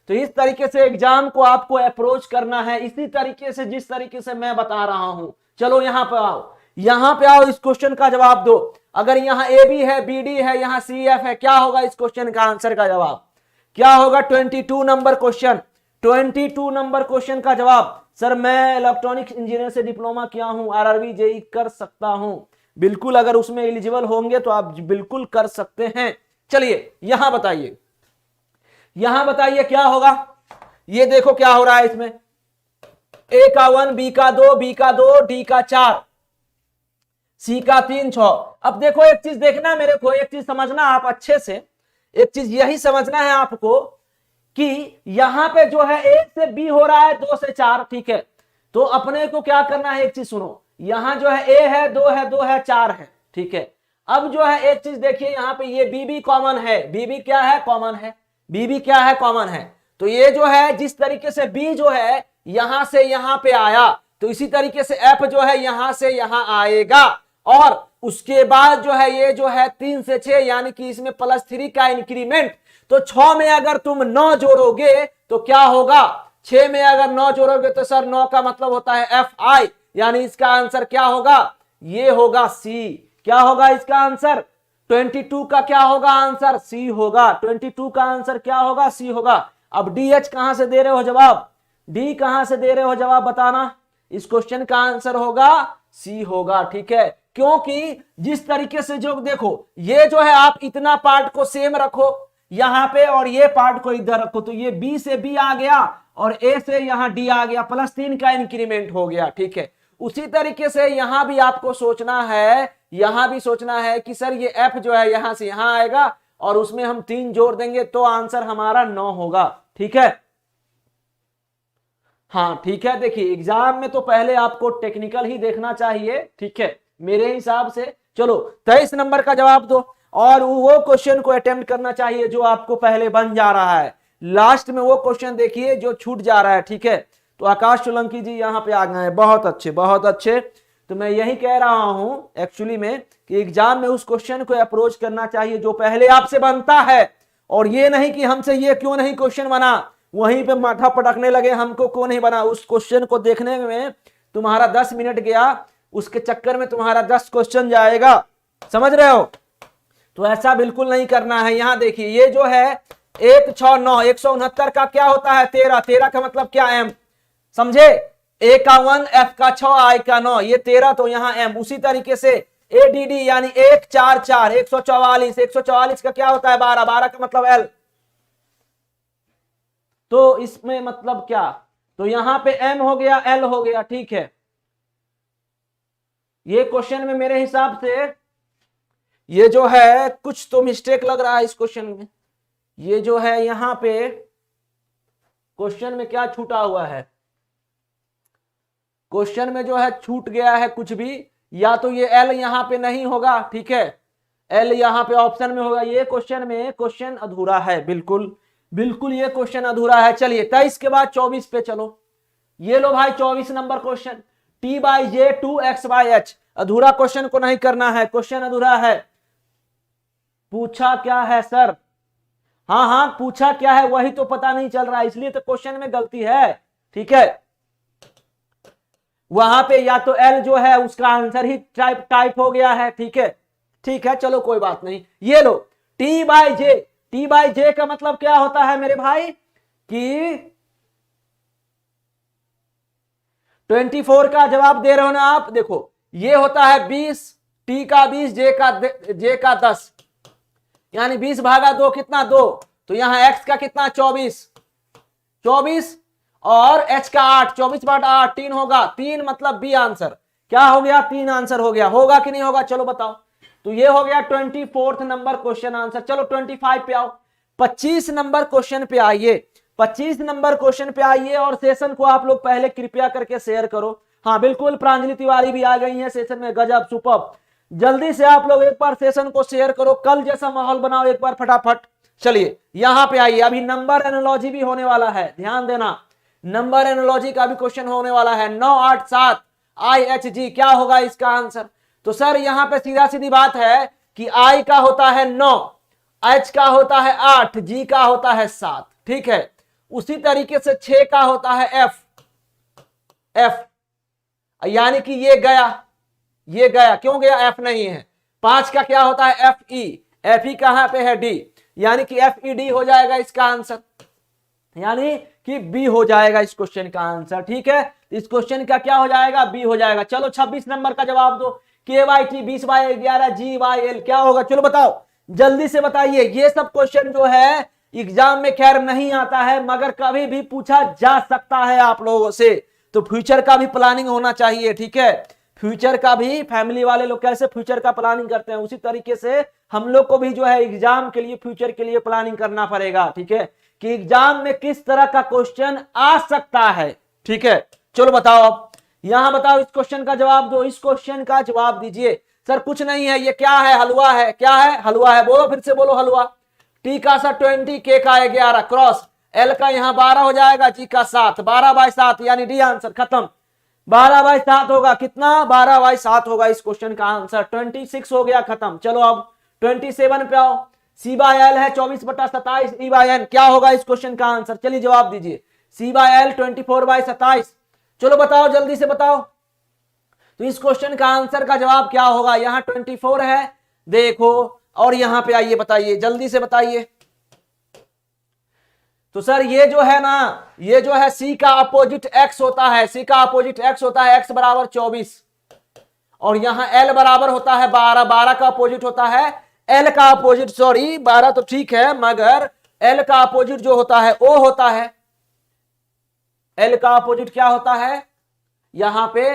तो इस तरीके से एग्जाम को आपको अप्रोच करना है, इसी तरीके से जिस तरीके से मैं बता रहा हूं। चलो यहां पे आओ, यहां पे आओ, इस क्वेश्चन का जवाब दो। अगर यहाँ AB है, BD है, यहाँ CF है, क्या होगा इस क्वेश्चन का आंसर का जवाब, क्या होगा। 22 नंबर क्वेश्चन, 22 नंबर क्वेश्चन का जवाब। सर मैं इलेक्ट्रॉनिक्स इंजीनियर से डिप्लोमा किया हूं, RRB JEE कर सकता हूं। बिल्कुल, अगर उसमें एलिजिबल होंगे तो आप बिल्कुल कर सकते हैं। चलिए यहां बताइए, यहां बताइए क्या होगा। ये देखो क्या हो रहा है इसमें, A का 1, B का 2, B का 2, D का 4, C का 3, 6। अब देखो एक चीज देखना मेरे को, एक चीज समझना आप अच्छे से, एक चीज यही समझना है आपको कि यहां पे जो है A से B हो रहा है, 2 से 4, ठीक है। तो अपने को क्या करना है, एक चीज सुनो, यहां जो है A है, 2 है, 2 है, 4 है, ठीक है। अब जो है एक चीज देखिए, यहां पे ये BB कॉमन है, BB क्या है, कॉमन है, BB क्या है, कॉमन है। तो ये जो है जिस तरीके से B जो है यहां से यहां पे आया, तो इसी तरीके से F जो है यहां से यहां आएगा, और उसके बाद जो है ये जो है 3 से 6, यानी कि इसमें +3 का इंक्रीमेंट। तो 6 में अगर तुम 9 जोड़ोगे तो क्या होगा, 6 में अगर 9 जोड़ोगे तो सर 9 का मतलब होता है FI, यानी इसका आंसर क्या होगा, ये होगा C। क्या होगा इसका आंसर, 22 का क्या होगा आंसर, C होगा। 22 का आंसर क्या होगा, C होगा। अब DH कहां से दे रहे हो जवाब, डी कहां से दे रहे हो जवाब बताना। इस क्वेश्चन का आंसर होगा सी होगा, ठीक है। क्योंकि जिस तरीके से जो देखो ये जो है आप इतना पार्ट को सेम रखो यहां पे और ये पार्ट को इधर रखो, तो ये बी से बी आ गया और ए से यहां डी आ गया, +3 का इंक्रीमेंट हो गया, ठीक है। उसी तरीके से यहां भी आपको सोचना है, यहां भी सोचना है कि सर ये एफ जो है यहां से यहां आएगा और उसमें हम 3 जोड़ देंगे तो आंसर हमारा 9 होगा, ठीक है। हाँ ठीक है, देखिए एग्जाम में तो पहले आपको टेक्निकल ही देखना चाहिए, ठीक है, मेरे हिसाब से। चलो 23 नंबर का जवाब दो और वो क्वेश्चन को अटेम्प्ट करना चाहिए जो आपको पहले बन जा रहा है, लास्ट में वो क्वेश्चन देखिए जो छूट जा रहा है, ठीक है। तो आकाश सोलंकी जी यहाँ पे आ गए हैं, बहुत अच्छे बहुत अच्छे। तो मैं यही कह रहा हूं एक्चुअली में कि एग्जाम में उस क्वेश्चन को अप्रोच करना चाहिए जो पहले आपसे बनता है, और ये नहीं कि हमसे ये क्यों नहीं क्वेश्चन बना, वहीं पे माथा पटकने लगे हमको क्यों नहीं बना। उस क्वेश्चन को देखने में तुम्हारा 10 मिनट गया, उसके चक्कर में तुम्हारा 10 क्वेश्चन जाएगा, समझ रहे हो। तो ऐसा बिल्कुल नहीं करना है। यहां देखिए ये जो है 1 6 9 169 का क्या होता है 13, 13 का मतलब क्या एम, समझे। ए का 1, एफ का 6, आई का 9, ये 13, तो यहां एम। उसी तरीके से एडीडी यानी 1 4 4 144, 144 का क्या होता है 12, 12 का मतलब एल। तो इसमें मतलब क्या, तो यहां पे एम हो गया एल हो गया, ठीक है। ये क्वेश्चन में मेरे हिसाब से ये जो है कुछ तो मिस्टेक लग रहा है इस क्वेश्चन में। ये जो है यहां पे क्वेश्चन में क्या छूटा हुआ है, क्वेश्चन में जो है छूट गया है कुछ भी, या तो ये एल यहां पे नहीं होगा, ठीक है, एल यहां पे ऑप्शन में होगा। ये क्वेश्चन में क्वेश्चन अधूरा है, बिल्कुल बिल्कुल ये क्वेश्चन अधूरा है। चलिए 23 के बाद 24 पे चलो। ये लो भाई 24 नंबर क्वेश्चन, T/J 2x/h। अधूरा क्वेश्चन को नहीं करना है, क्वेश्चन अधूरा है। पूछा क्या है सर, हाँ हाँ पूछा क्या है वही तो पता नहीं चल रहा है, इसलिए तो क्वेश्चन में गलती है, ठीक है। वहां पे या तो एल जो है उसका आंसर ही टाइप हो गया है, ठीक है, ठीक है, चलो कोई बात नहीं। ये लो T/J, T/J का मतलब क्या होता है मेरे भाई कि 24 का जवाब दे रहे हो ना आप, देखो ये होता है 20, T का 20, J का 10, यानी 20 भागा 2 कितना 2, तो यहां x का कितना 24 और h का 8, 24/8 3 होगा, 3 मतलब बी आंसर। क्या हो गया 3 आंसर हो गया, होगा कि नहीं होगा चलो बताओ। तो ये हो गया 24 नंबर क्वेश्चन आंसर। चलो 25 पे आओ, 25 नंबर क्वेश्चन पे आइए, 25 नंबर क्वेश्चन पे आइए और सेशन को आप लोग पहले कृपया करके शेयर करो। हाँ बिल्कुल प्रांजलि तिवारी भी आ गई है सेशन में, गजब सुपर। जल्दी से आप लोग एक बार सेशन को शेयर करो, कल जैसा माहौल बनाओ एक बार फटाफट। चलिए यहां पे आइए, अभी नंबर एनालॉजी भी होने वाला है, ध्यान देना, नंबर एनालॉजी का भी क्वेश्चन होने वाला है। 9 8 7 IHG क्या होगा इसका आंसर। तो सर यहां पे सीधा सीधी बात है कि I का होता है 9, H का होता है 8, G का होता है 7, ठीक है। उसी तरीके से 6 का होता है F, यानी कि ये गया, क्यों गया F नहीं है। 5 का क्या होता है FE कहां पे है D, यानी कि FED हो जाएगा इसका आंसर, यानी कि बी हो जाएगा इस क्वेश्चन का आंसर, ठीक है। इस क्वेश्चन का क्या हो जाएगा बी हो जाएगा। चलो 26 नंबर का जवाब दो, KYT 20/11 GYL क्या होगा चलो बताओ, जल्दी से बताइए। ये सब क्वेश्चन जो है एग्जाम में खैर नहीं आता है मगर कभी भी पूछा जा सकता है आप लोगों से, तो फ्यूचर का भी प्लानिंग होना चाहिए, ठीक है। फ्यूचर का भी, फैमिली वाले लोग कैसे फ्यूचर का प्लानिंग करते हैं उसी तरीके से हम लोग को भी जो है एग्जाम के लिए फ्यूचर के लिए प्लानिंग करना पड़ेगा, ठीक है, कि एग्जाम में किस तरह का क्वेश्चन आ सकता है, ठीक है। चलो बताओ, अब यहां बताओ, इस क्वेश्चन का जवाब दो, इस क्वेश्चन का जवाब दीजिए। सर कुछ नहीं है, ये क्या है हलवा है, क्या है हलवा है, बोलो फिर से बोलो हलवा। T का सर 20, K का 11 क्रॉस, L का यहां 12 हो जाएगा, G का 7, 12/7 यानी डी आंसर खत्म। 12/7 होगा कितना, 12/7 होगा इस क्वेश्चन का आंसर। 26 हो गया खत्म। चलो अब 27 पे आओ, C/L है 24/27, E/N क्या होगा इस क्वेश्चन का आंसर, चलिए जवाब दीजिए। C/L 24/27, चलो बताओ जल्दी से बताओ। तो इस क्वेश्चन का आंसर का जवाब क्या होगा, यहां 24 है देखो, और यहां पे आइए बताइए जल्दी से बताइए। तो सर ये जो है ना, ये जो है सी का अपोजिट एक्स होता है, सी का अपोजिट एक्स होता है, एक्स बराबर 24, और यहां एल बराबर होता है 12, 12 का अपोजिट होता है एल का अपोजिट, सॉरी 12 तो ठीक है, मगर एल का अपोजिट जो होता है ओ होता है, एल का अपोजिट क्या होता है यहां पे,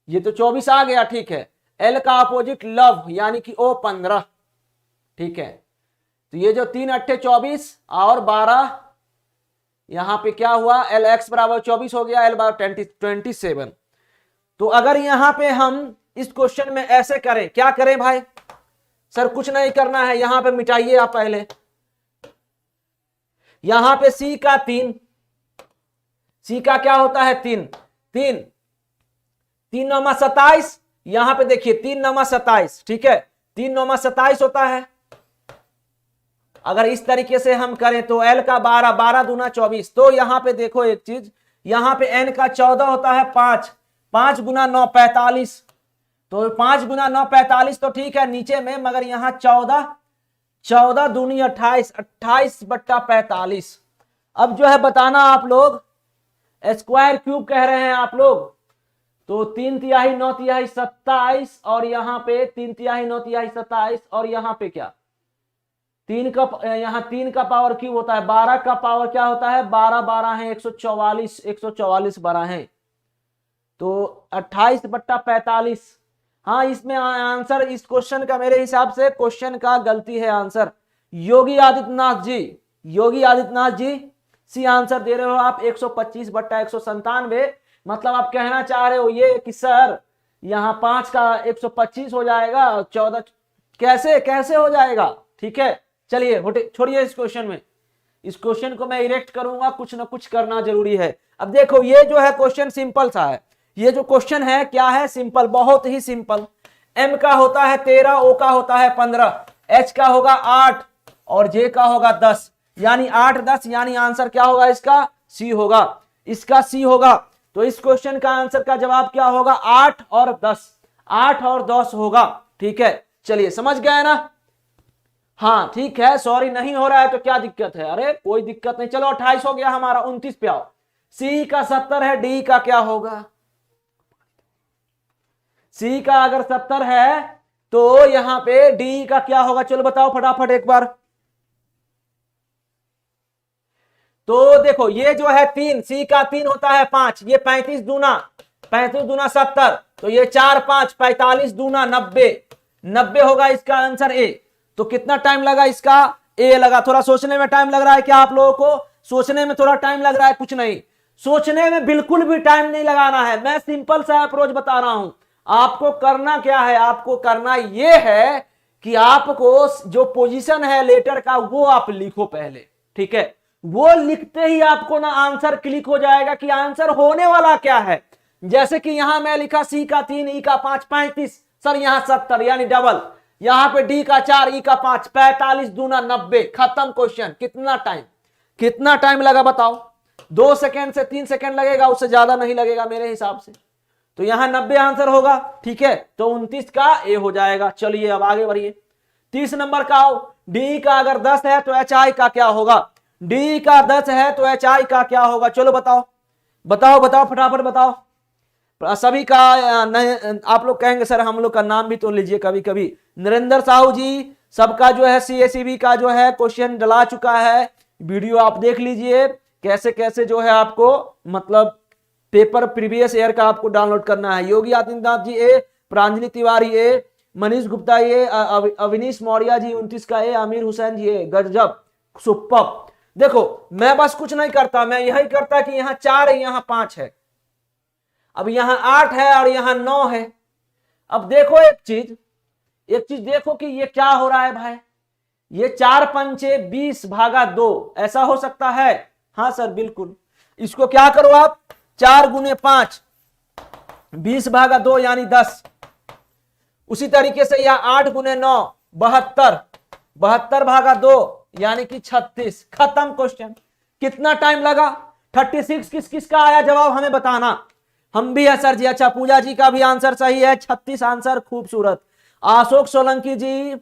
ये तो 24 आ गया, ठीक है, एल का अपोजिट लव यानी कि ओ 15, ठीक है। तो ये जो 3 अट्ठे 24 और 12, यहां पे क्या हुआ, एल एक्स बराबर 24 हो गया, एल बराबर 27। तो अगर यहां पे हम इस क्वेश्चन में ऐसे करें, क्या करें भाई, सर कुछ नहीं करना है, यहां पे मिटाइए आप पहले, यहां पे सी का 3, सी का क्या होता है 3, 3 3 9 27, यहां पे देखिए 3 9 27, ठीक है, 3 9 27 होता है। अगर इस तरीके से हम करें तो एल का 12, 12 दूना 24, तो यहां पे देखो एक चीज, यहां पे एन का 14 होता है 5, 5 गुना 9 45, तो 5 गुना 9 45 तो ठीक है नीचे में, मगर यहां 14, 14 दूनी 28, 28 बट्टा 45। अब जो है बताना आप लोग, स्क्वायर क्यूब कह रहे हैं आप लोग, तो 3 तिहाई 9 तिहाई 27, और यहां पे 3 तिहाई 9 तिहाई 27, और यहां पे क्या 3 का, यहां 3 का पावर क्यूब होता है, 12 का पावर क्या होता है 12, 12 है 144, 144 12 है, तो 28 बट्टा 45। हाँ इसमें आंसर इस क्वेश्चन का मेरे हिसाब से क्वेश्चन का गलती है answer, Yogi Adityanath ji, Yogi Adityanath ji C answer दे रहे हो आप 125 बट्टा 197, मतलब आप कहना चाह रहे हो ये कि सर यहाँ 5 का 125 हो जाएगा, 14 कैसे कैसे हो जाएगा, ठीक है चलिए छोड़िए इस क्वेश्चन में, इस क्वेश्चन को मैं इरेक्ट करूंगा, कुछ ना कुछ करना जरूरी है। अब देखो ये जो है क्वेश्चन सिंपल सा है, ये जो क्वेश्चन है क्या है सिंपल, बहुत ही सिंपल। एम का होता है 13, ओ का होता है 15, एच का होगा 8 और जे का होगा 10, यानी 8 10, यानी आंसर क्या होगा इसका सी होगा, इसका सी होगा। तो इस क्वेश्चन का आंसर का जवाब क्या होगा 8 और 10, 8 और 10 होगा, ठीक है चलिए समझ गए ना। हाँ ठीक है, सॉरी नहीं हो रहा है तो क्या दिक्कत है, अरे कोई दिक्कत नहीं, चलो 28 हो गया हमारा, 29 पे आओ। सी का 70 है, डी का क्या होगा, सी का अगर 70 है तो यहां पे डी का क्या होगा, चलो बताओ फटाफट एक बार। तो देखो ये जो है 3, सी का 3 होता है 5, ये 35 दूना 70, तो ये 4 5 45 दूना 90, 90 होगा इसका आंसर ए। तो कितना टाइम लगा इसका ए लगा, थोड़ा सोचने में टाइम लग रहा है क्या आप लोगों को, सोचने में थोड़ा टाइम लग रहा है, कुछ नहीं सोचने में बिल्कुल भी टाइम नहीं लगाना है, मैं सिंपल सा अप्रोच बता रहा हूं। आपको करना क्या है, आपको करना यह है कि आपको जो पोजीशन है लेटर का वो आप लिखो पहले, ठीक है, वो लिखते ही आपको ना आंसर क्लिक हो जाएगा कि आंसर होने वाला क्या है। जैसे कि यहां मैं लिखा सी का 3, ई का 5 35, सर यहां 70 यानी डबल, यहां पे डी का 4, ई का 5 45 दूना 90, खत्म क्वेश्चन। कितना टाइम लगा बताओ, 2 सेकेंड से 3 सेकेंड लगेगा, उससे ज्यादा नहीं लगेगा मेरे हिसाब से। तो यहां 90 आंसर होगा, ठीक है, तो 29 का ए हो जाएगा। चलिए अब आगे बढ़िए, 30 नंबर का आओ, डी का अगर 10 है तो एच आई का क्या होगा, डी का 10 है तो एच आई का क्या होगा, चलो बताओ फटाफट बताओ। सभी का नहीं, आप लोग कहेंगे सर हम लोग का नाम भी तो लीजिए कभी कभी। नरेंद्र साहू जी, सबका जो है सीएसईबी का जो है क्वेश्चन डला चुका है, वीडियो आप देख लीजिए कैसे कैसे जो है आपको मतलब पेपर प्रीवियस ईयर का आपको डाउनलोड करना है। योगी आदित्यनाथ जी ए, प्रांजलि तिवारी ए, मनीष गुप्ता ए, अविनीश मौर्य जी 29 का ए, आमिर हुसैन जी ए, गजब सुपर। देखो मैं बस कुछ नहीं करता, मैं यही करता कि यहां 4 है यहां 5 है, अब यहां 8 है और यहां 9 है। अब देखो एक चीज देखो कि ये क्या हो रहा है भाई, ये 4 पंचे 20 भागा 2 ऐसा हो सकता है, हाँ सर बिल्कुल। इसको क्या करो आप, 4 गुने 5 20 भागा 2 यानी 10। उसी तरीके से यह 8 गुने 9 72, 72 भागा 2 यानी कि 36, खत्म क्वेश्चन। कितना टाइम लगा, 36 किसका आया जवाब हमें बताना। हम भी है सर जी, अच्छा पूजा जी का भी आंसर सही है, 36 आंसर, खूबसूरत। अशोक सोलंकी जी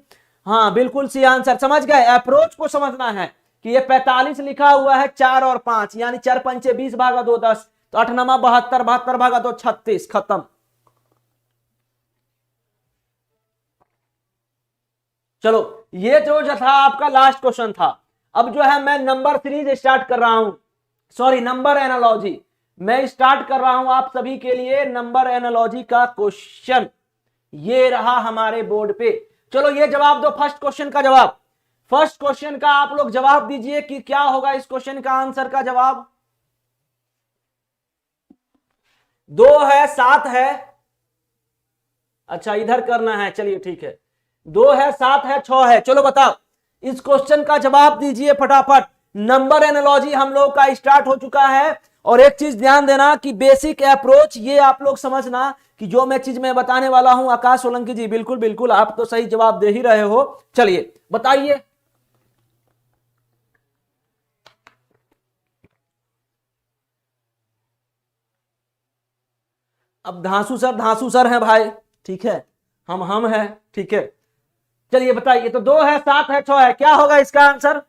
हाँ बिल्कुल सी आंसर, समझ गए, अप्रोच को समझना है कि ये 45 लिखा हुआ है 4 और 5, यानी 4 पंचे 20 भागा 2 10, तो 8 नमा 72, 72 भागा 2 36, खत्म। चलो ये जो था आपका लास्ट क्वेश्चन था। अब जो है मैं नंबर सीरीज स्टार्ट कर रहा हूं, सॉरी नंबर एनालॉजी मैं स्टार्ट कर रहा हूं आप सभी के लिए। नंबर एनालॉजी का क्वेश्चन ये रहा हमारे बोर्ड पे। चलो ये जवाब दो फर्स्ट क्वेश्चन का जवाब। फर्स्ट क्वेश्चन का आप लोग जवाब दीजिए कि क्या होगा इस क्वेश्चन का आंसर का जवाब। 2 है 7 है, अच्छा इधर करना है, चलिए ठीक है। 2 है 7 है 6 है, चलो बताओ इस क्वेश्चन का जवाब दीजिए फटाफट। नंबर एनालॉजी हम लोग का स्टार्ट हो चुका है। और एक चीज ध्यान देना कि बेसिक अप्रोच ये आप लोग समझना कि जो मैं चीज मैं बताने वाला हूं। आकाश सोलंकी जी बिल्कुल बिल्कुल आप तो सही जवाब दे ही रहे हो। चलिए बताइए। अब धांसू सर हैं भाई, ठीक है, हम हैं, ठीक है। चलिए बताइए, तो 2 है 7 है 6 है, क्या होगा इसका आंसर?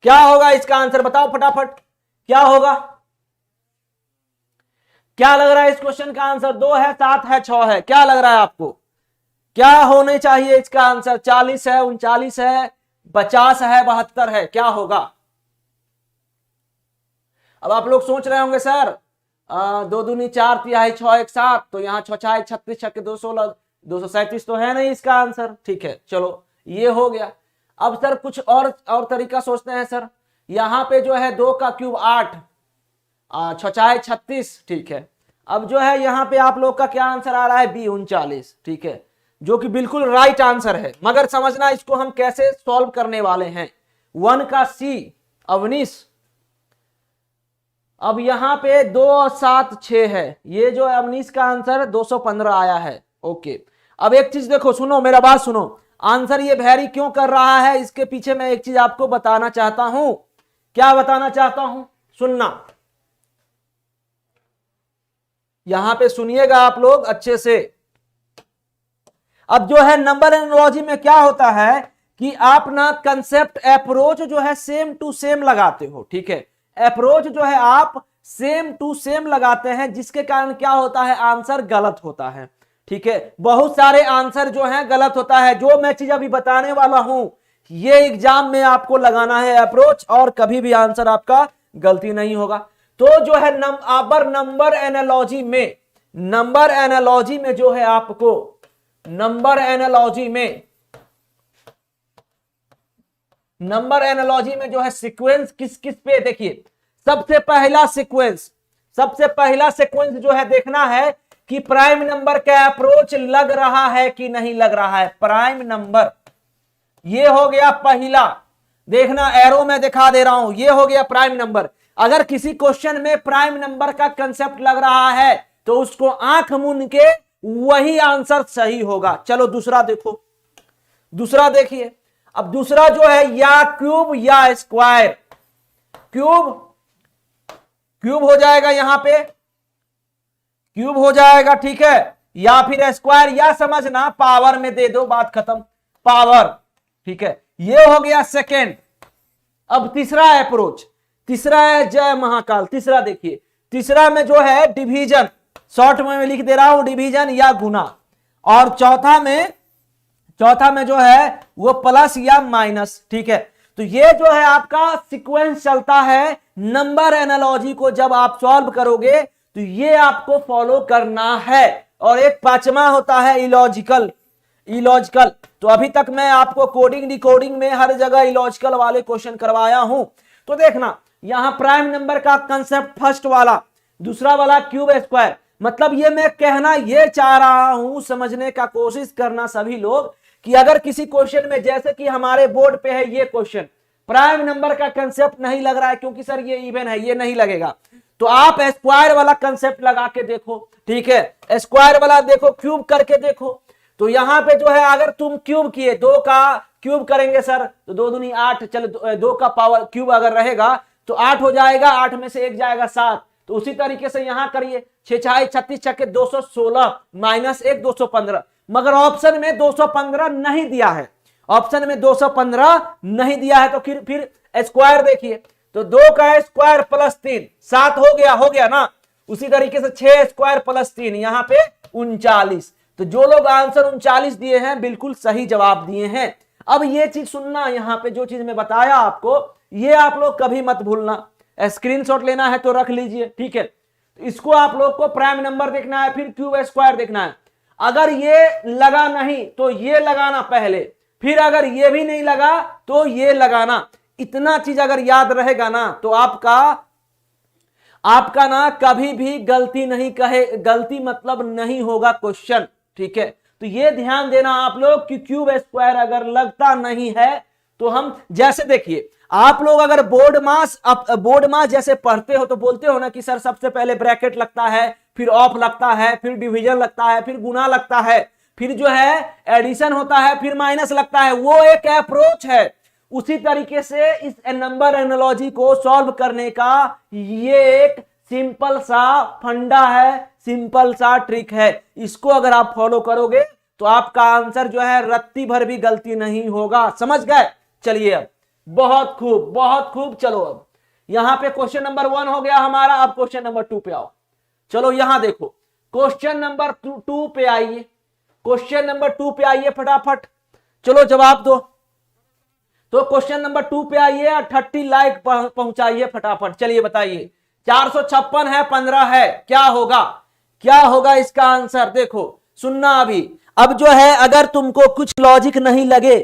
क्या होगा इसका आंसर बताओ फटाफट, क्या होगा? क्या लग रहा है इस क्वेश्चन का आंसर? 2 है 7 है 6 है, क्या लग रहा है आपको? क्या होने चाहिए इसका आंसर? 40 है 39 है 50 है 72 है, क्या होगा? अब आप लोग सोच रहे होंगे सर 2 दूनी 4 तिहाई 6 1 7, तो यहाँ 6 6 36 6 2 16 237 तो है नहीं इसका आंसर। ठीक है चलो ये हो गया। अब सर कुछ और तरीका सोचते हैं सर। यहाँ पे जो है 2 का क्यूब 8, 6 6 36, ठीक है। अब जो है यहाँ पे आप लोग का क्या आंसर आ रहा है? बी 39, ठीक है, जो कि बिल्कुल राइट आंसर है। मगर समझना इसको हम कैसे सॉल्व करने वाले हैं। 1 का सी अवनीश। अब यहां पे 2 और 7 6 है, ये जो है अवनीश का आंसर 215 आया है। ओके अब एक चीज देखो, सुनो मेरा बात सुनो। आंसर ये वेरी क्यों कर रहा है, इसके पीछे मैं एक चीज आपको बताना चाहता हूं। क्या बताना चाहता हूं? सुनना, यहां पे सुनिएगा आप लोग अच्छे से। अब जो है नंबर एनालॉजी में क्या होता है कि आप ना कंसेप्ट अप्रोच जो है सेम टू सेम लगाते हो, ठीक है। अप्रोच जो है आप सेम टू सेम लगाते हैं, जिसके कारण क्या होता है? आंसर गलत होता है, ठीक है। बहुत सारे आंसर जो है गलत होता है। जो मैं चीज अभी बताने वाला हूं ये एग्जाम में आपको लगाना है अप्रोच, और कभी भी आंसर आपका गलती नहीं होगा। तो जो है नंबर एनालॉजी में जो है आपको नंबर एनालॉजी में जो है सीक्वेंस किस किस पे, देखिए सबसे पहला सीक्वेंस जो है देखना है कि प्राइम नंबर का अप्रोच लग रहा है कि नहीं लग रहा है। प्राइम नंबर ये हो गया पहला, देखना एरो में दिखा दे रहा हूं, ये हो गया प्राइम नंबर। अगर किसी क्वेश्चन में प्राइम नंबर का कंसेप्ट लग रहा है तो उसको आंख मूंद के वही आंसर सही होगा। चलो दूसरा देखो, दूसरा देखिए। अब दूसरा जो है या क्यूब या स्क्वायर, क्यूब हो जाएगा, यहां पे क्यूब हो जाएगा, ठीक है, या फिर स्क्वायर, या समझना पावर में दे दो, बात खत्म, पावर, ठीक है। ये हो गया सेकेंड। अब तीसरा अप्रोच, तीसरा है जय महाकाल। तीसरा देखिए, तीसरा में जो है डिवीजन, शॉर्ट में मैं लिख दे रहा हूं डिवीजन या गुना। और चौथा में जो है वो प्लस या माइनस, ठीक है। तो ये जो है आपका सीक्वेंस चलता है। नंबर एनालॉजी को जब आप सॉल्व करोगे तो ये आपको फॉलो करना है। और एक पांचवा होता है इलॉजिकल। तो अभी तक मैं आपको कोडिंग डिकोडिंग में हर जगह इलॉजिकल वाले क्वेश्चन करवाया हूं। तो देखना यहां प्राइम नंबर का कंसेप्ट फर्स्ट वाला, दूसरा वाला क्यूब स्क्वायर। मतलब ये मैं कहना ये चाह रहा हूं, समझने का कोशिश करना सभी लोग, कि अगर किसी क्वेश्चन में, जैसे कि हमारे बोर्ड पे है ये क्वेश्चन, प्राइम नंबर का कंसेप्ट नहीं लग रहा है क्योंकि सर ये इवन है, ये नहीं लगेगा, तो आप स्क्वायर वाला कंसेप्ट लगा के देखो, ठीक है। स्क्वायर वाला देखो, क्यूब करके देखो। तो यहां पे जो है अगर तुम क्यूब किए, 2 का क्यूब करेंगे सर तो 2 दूनी 8, चलो 2 का पावर क्यूब अगर रहेगा तो 8 हो जाएगा, 8 में से 1 जाएगा 7। तो उसी तरीके से यहां करिए, 6 6 36 6 216 माइनस 1 215, मगर ऑप्शन में 215 नहीं दिया है, ऑप्शन में 215 नहीं दिया है। तो फिर स्क्वायर देखिए, तो 2 का स्क्वायर प्लस 3 7 हो गया ना। उसी तरीके से 6 स्क्वायर प्लस 3 यहां पे 39। तो जो लोग आंसर 39 दिए हैं बिल्कुल सही जवाब दिए हैं। अब ये चीज सुनना, यहां पे जो चीज मैं बताया आपको ये आप लोग कभी मत भूलना। स्क्रीनशॉट लेना है तो रख लीजिए, ठीक है। इसको आप लोग को प्राइम नंबर देखना है, फिर क्यूब स्क्वायर देखना है। अगर ये लगा नहीं तो ये लगाना पहले, फिर अगर ये भी नहीं लगा तो ये लगाना। इतना चीज अगर याद रहेगा ना तो आपका ना कभी भी गलती नहीं कहे, गलती मतलब नहीं होगा क्वेश्चन, ठीक है। तो ये ध्यान देना आप लोग कि क्यूब स्क्वायर अगर लगता नहीं है तो हम, जैसे देखिए आप लोग अगर बोर्ड मास जैसे पढ़ते हो तो बोलते हो ना कि सर सबसे पहले ब्रैकेट लगता है, फिर ऑफ लगता है, फिर डिवीजन लगता है, फिर गुना लगता है, फिर जो है एडिशन होता है, फिर माइनस लगता है। वो एक अप्रोच है। उसी तरीके से इस नंबर एनालॉजी को सॉल्व करने का ये एक सिंपल सा फंडा है, सिंपल सा ट्रिक है। इसको अगर आप फॉलो करोगे तो आपका आंसर जो है रत्ती भर भी गलती नहीं होगा। समझ गए? चलिए अब बहुत खूब, बहुत खूब। चलो अब यहां पे क्वेश्चन नंबर 1 हो गया हमारा। अब क्वेश्चन नंबर 2 पे आओ। चलो यहां देखो, क्वेश्चन नंबर 2 पे आइए, क्वेश्चन नंबर 2 पे आइए फटाफट। चलो जवाब दो। तो क्वेश्चन नंबर 2 पे आइए, 30 लाइक पहुंचाइए फटाफट। चलिए बताइए, 456 है, 15 है, क्या होगा? क्या होगा इसका आंसर? देखो सुनना अभी। अब जो है अगर तुमको कुछ लॉजिक नहीं लगे,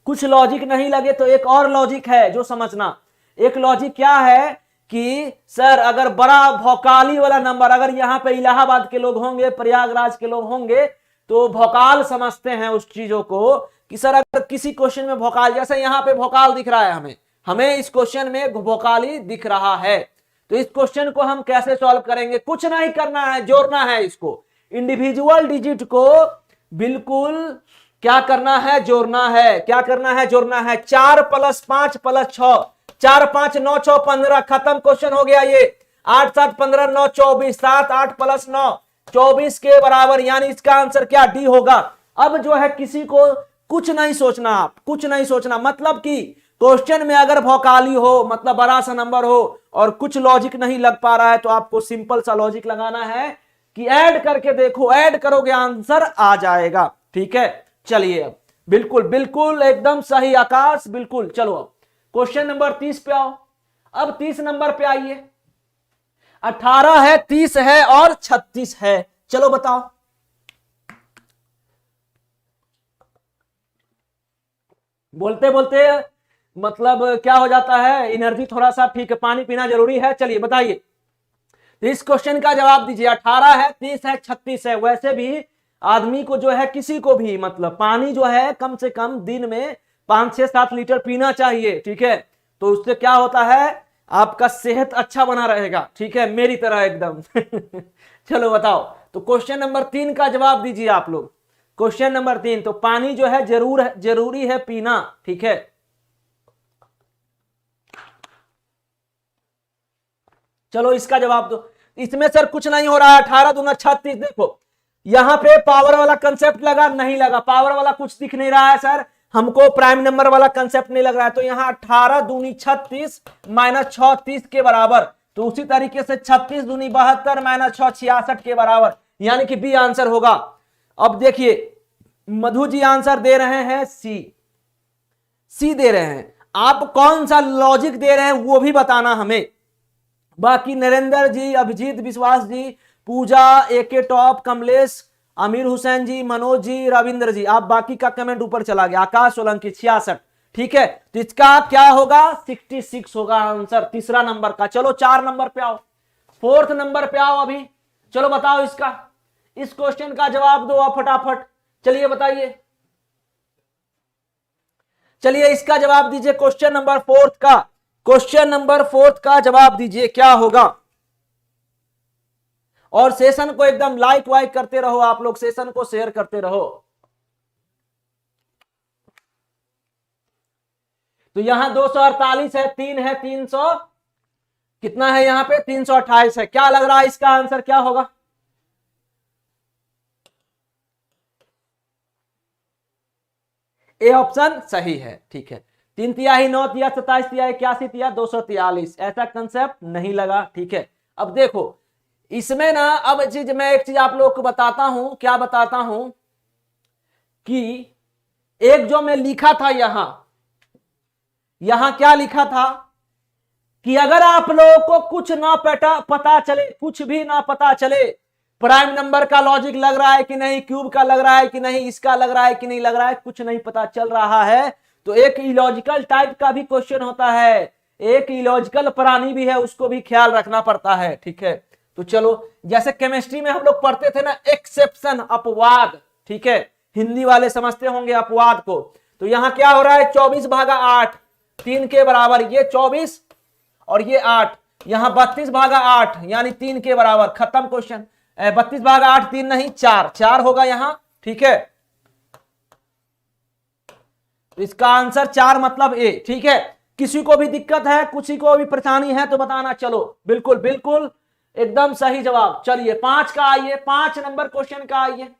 कुछ लॉजिक नहीं लगे तो एक और लॉजिक है जो समझना। एक लॉजिक क्या है कि सर अगर बड़ा भौकाली वाला नंबर, अगर यहां पे इलाहाबाद के लोग होंगे, प्रयागराज के लोग होंगे तो भौकाल समझते हैं उस चीजों को कि सर अगर किसी क्वेश्चन में भौकाल, जैसे यहां पे भौकाल दिख रहा है, हमें इस क्वेश्चन में भौकाली दिख रहा है, तो इस क्वेश्चन को हम कैसे सॉल्व करेंगे? कुछ नहीं करना है, जोड़ना है इसको, इंडिविजुअल डिजिट को बिल्कुल क्या करना है? जोड़ना है। क्या करना है? जोड़ना है। 4 + 5 + 6, 4 5 9 6 15, खत्म, क्वेश्चन हो गया ये। 8 7 15 9 24, 7 8 + 9 24 के बराबर, यानी इसका आंसर क्या? डी होगा। अब जो है किसी को कुछ नहीं सोचना, आप कुछ नहीं सोचना, मतलब कि क्वेश्चन में अगर भौकाली हो, मतलब बड़ा सा नंबर हो और कुछ लॉजिक नहीं लग पा रहा है तो आपको सिंपल सा लॉजिक लगाना है कि ऐड करके देखो, ऐड करोगे आंसर आ जाएगा, ठीक है। चलिए अब बिल्कुल बिल्कुल एकदम सही आकाश, बिल्कुल। चलो अब क्वेश्चन नंबर 30 पे आओ। अब 30 नंबर पे आइए। 18 है, 30 है और 36 है। चलो बताओ। बोलते बोलते मतलब क्या हो जाता है, एनर्जी थोड़ा सा, ठीक है, पानी पीना जरूरी है। चलिए बताइए, तो इस क्वेश्चन का जवाब दीजिए। 18 है, 30 है, 36 है। वैसे भी आदमी को जो है, किसी को भी मतलब पानी जो है कम से कम दिन में 5 6 7 लीटर पीना चाहिए, ठीक है। तो उससे क्या होता है, आपका सेहत अच्छा बना रहेगा, ठीक है, मेरी तरह एकदम। चलो बताओ, तो क्वेश्चन नंबर 3 का जवाब दीजिए आप लोग। क्वेश्चन नंबर 3, तो पानी जो है जरूरी है पीना, ठीक है। चलो इसका जवाब दो। इसमें सर कुछ नहीं हो रहा है, 18 दूना 36। देखो यहां पे पावर वाला कंसेप्ट लगा, नहीं लगा, पावर वाला कुछ दिख नहीं रहा है सर, हमको प्राइम नंबर वाला कंसेप्ट नहीं लग रहा है। तो यहां 18 दूनी 36 -6 30 के बराबर। तो उसी तरीके से 36 दूनी 72 -6 66 के बराबर, यानी कि बी आंसर होगा। अब देखिए मधु जी आंसर दे रहे हैं सी दे रहे हैं। आप कौन सा लॉजिक दे रहे हैं वो भी बताना हमें। बाकी नरेंद्र जी, अभिजीत विश्वास जी, पूजा, एके टॉप, कमलेश, आमिर हुसैन जी, मनोज जी, रविंद्र जी, आप बाकी का कमेंट ऊपर चला गया। आकाश सोलंकी 66, ठीक है। तो इसका क्या होगा? 66 होगा आंसर तीसरा नंबर का। चलो 4 नंबर पे आओ, 4th नंबर पे आओ अभी। चलो बताओ इसका, इस क्वेश्चन का जवाब दो आप फटाफट। चलिए बताइए, चलिए इसका जवाब दीजिए। क्वेश्चन नंबर 4th का, क्वेश्चन नंबर 4th का जवाब दीजिए, क्या होगा? और सेशन को एकदम लाइक वाइक करते रहो आप लोग, सेशन को शेयर करते रहो। तो यहां 248 है, 3 है, 300 कितना है यहां पे? 328 है। क्या लग रहा है इसका आंसर क्या होगा? ए ऑप्शन सही है। ठीक है, 3 तिहाई 9 तिया 27 तिया 81 तिया 243, ऐसा कंसेप्ट नहीं लगा। ठीक है, अब देखो इसमें ना, अब मैं एक चीज आप लोग को बताता हूं, क्या बताता हूं कि एक जो मैं लिखा था यहां क्या लिखा था कि अगर आप लोगों को कुछ ना पता चले, कुछ भी ना पता चले, प्राइम नंबर का लॉजिक लग रहा है कि नहीं, क्यूब का लग रहा है कि नहीं, इसका लग रहा है कि नहीं लग रहा है, कुछ नहीं पता चल रहा है, तो एक इलॉजिकल टाइप का भी क्वेश्चन होता है, एक इलॉजिकल प्राणी भी है, उसको भी ख्याल रखना पड़ता है। ठीक है, तो चलो जैसे केमिस्ट्री में हम लोग पढ़ते थे ना, एक्सेप्शन, अपवाद। ठीक है, हिंदी वाले समझते होंगे अपवाद को। तो यहां क्या हो रहा है, 24/8 3 के बराबर, ये 24 और ये 8, यहां 32/8 यानी 3 के बराबर, खत्म क्वेश्चन। 32/8 3 नहीं 4 होगा यहां। ठीक है, तो इसका आंसर 4 मतलब ए। ठीक है, किसी को भी दिक्कत है, किसी को भी परेशानी है तो बताना। चलो बिल्कुल बिल्कुल एकदम सही जवाब। चलिए 5 का आइए, 5 नंबर क्वेश्चन का आइए।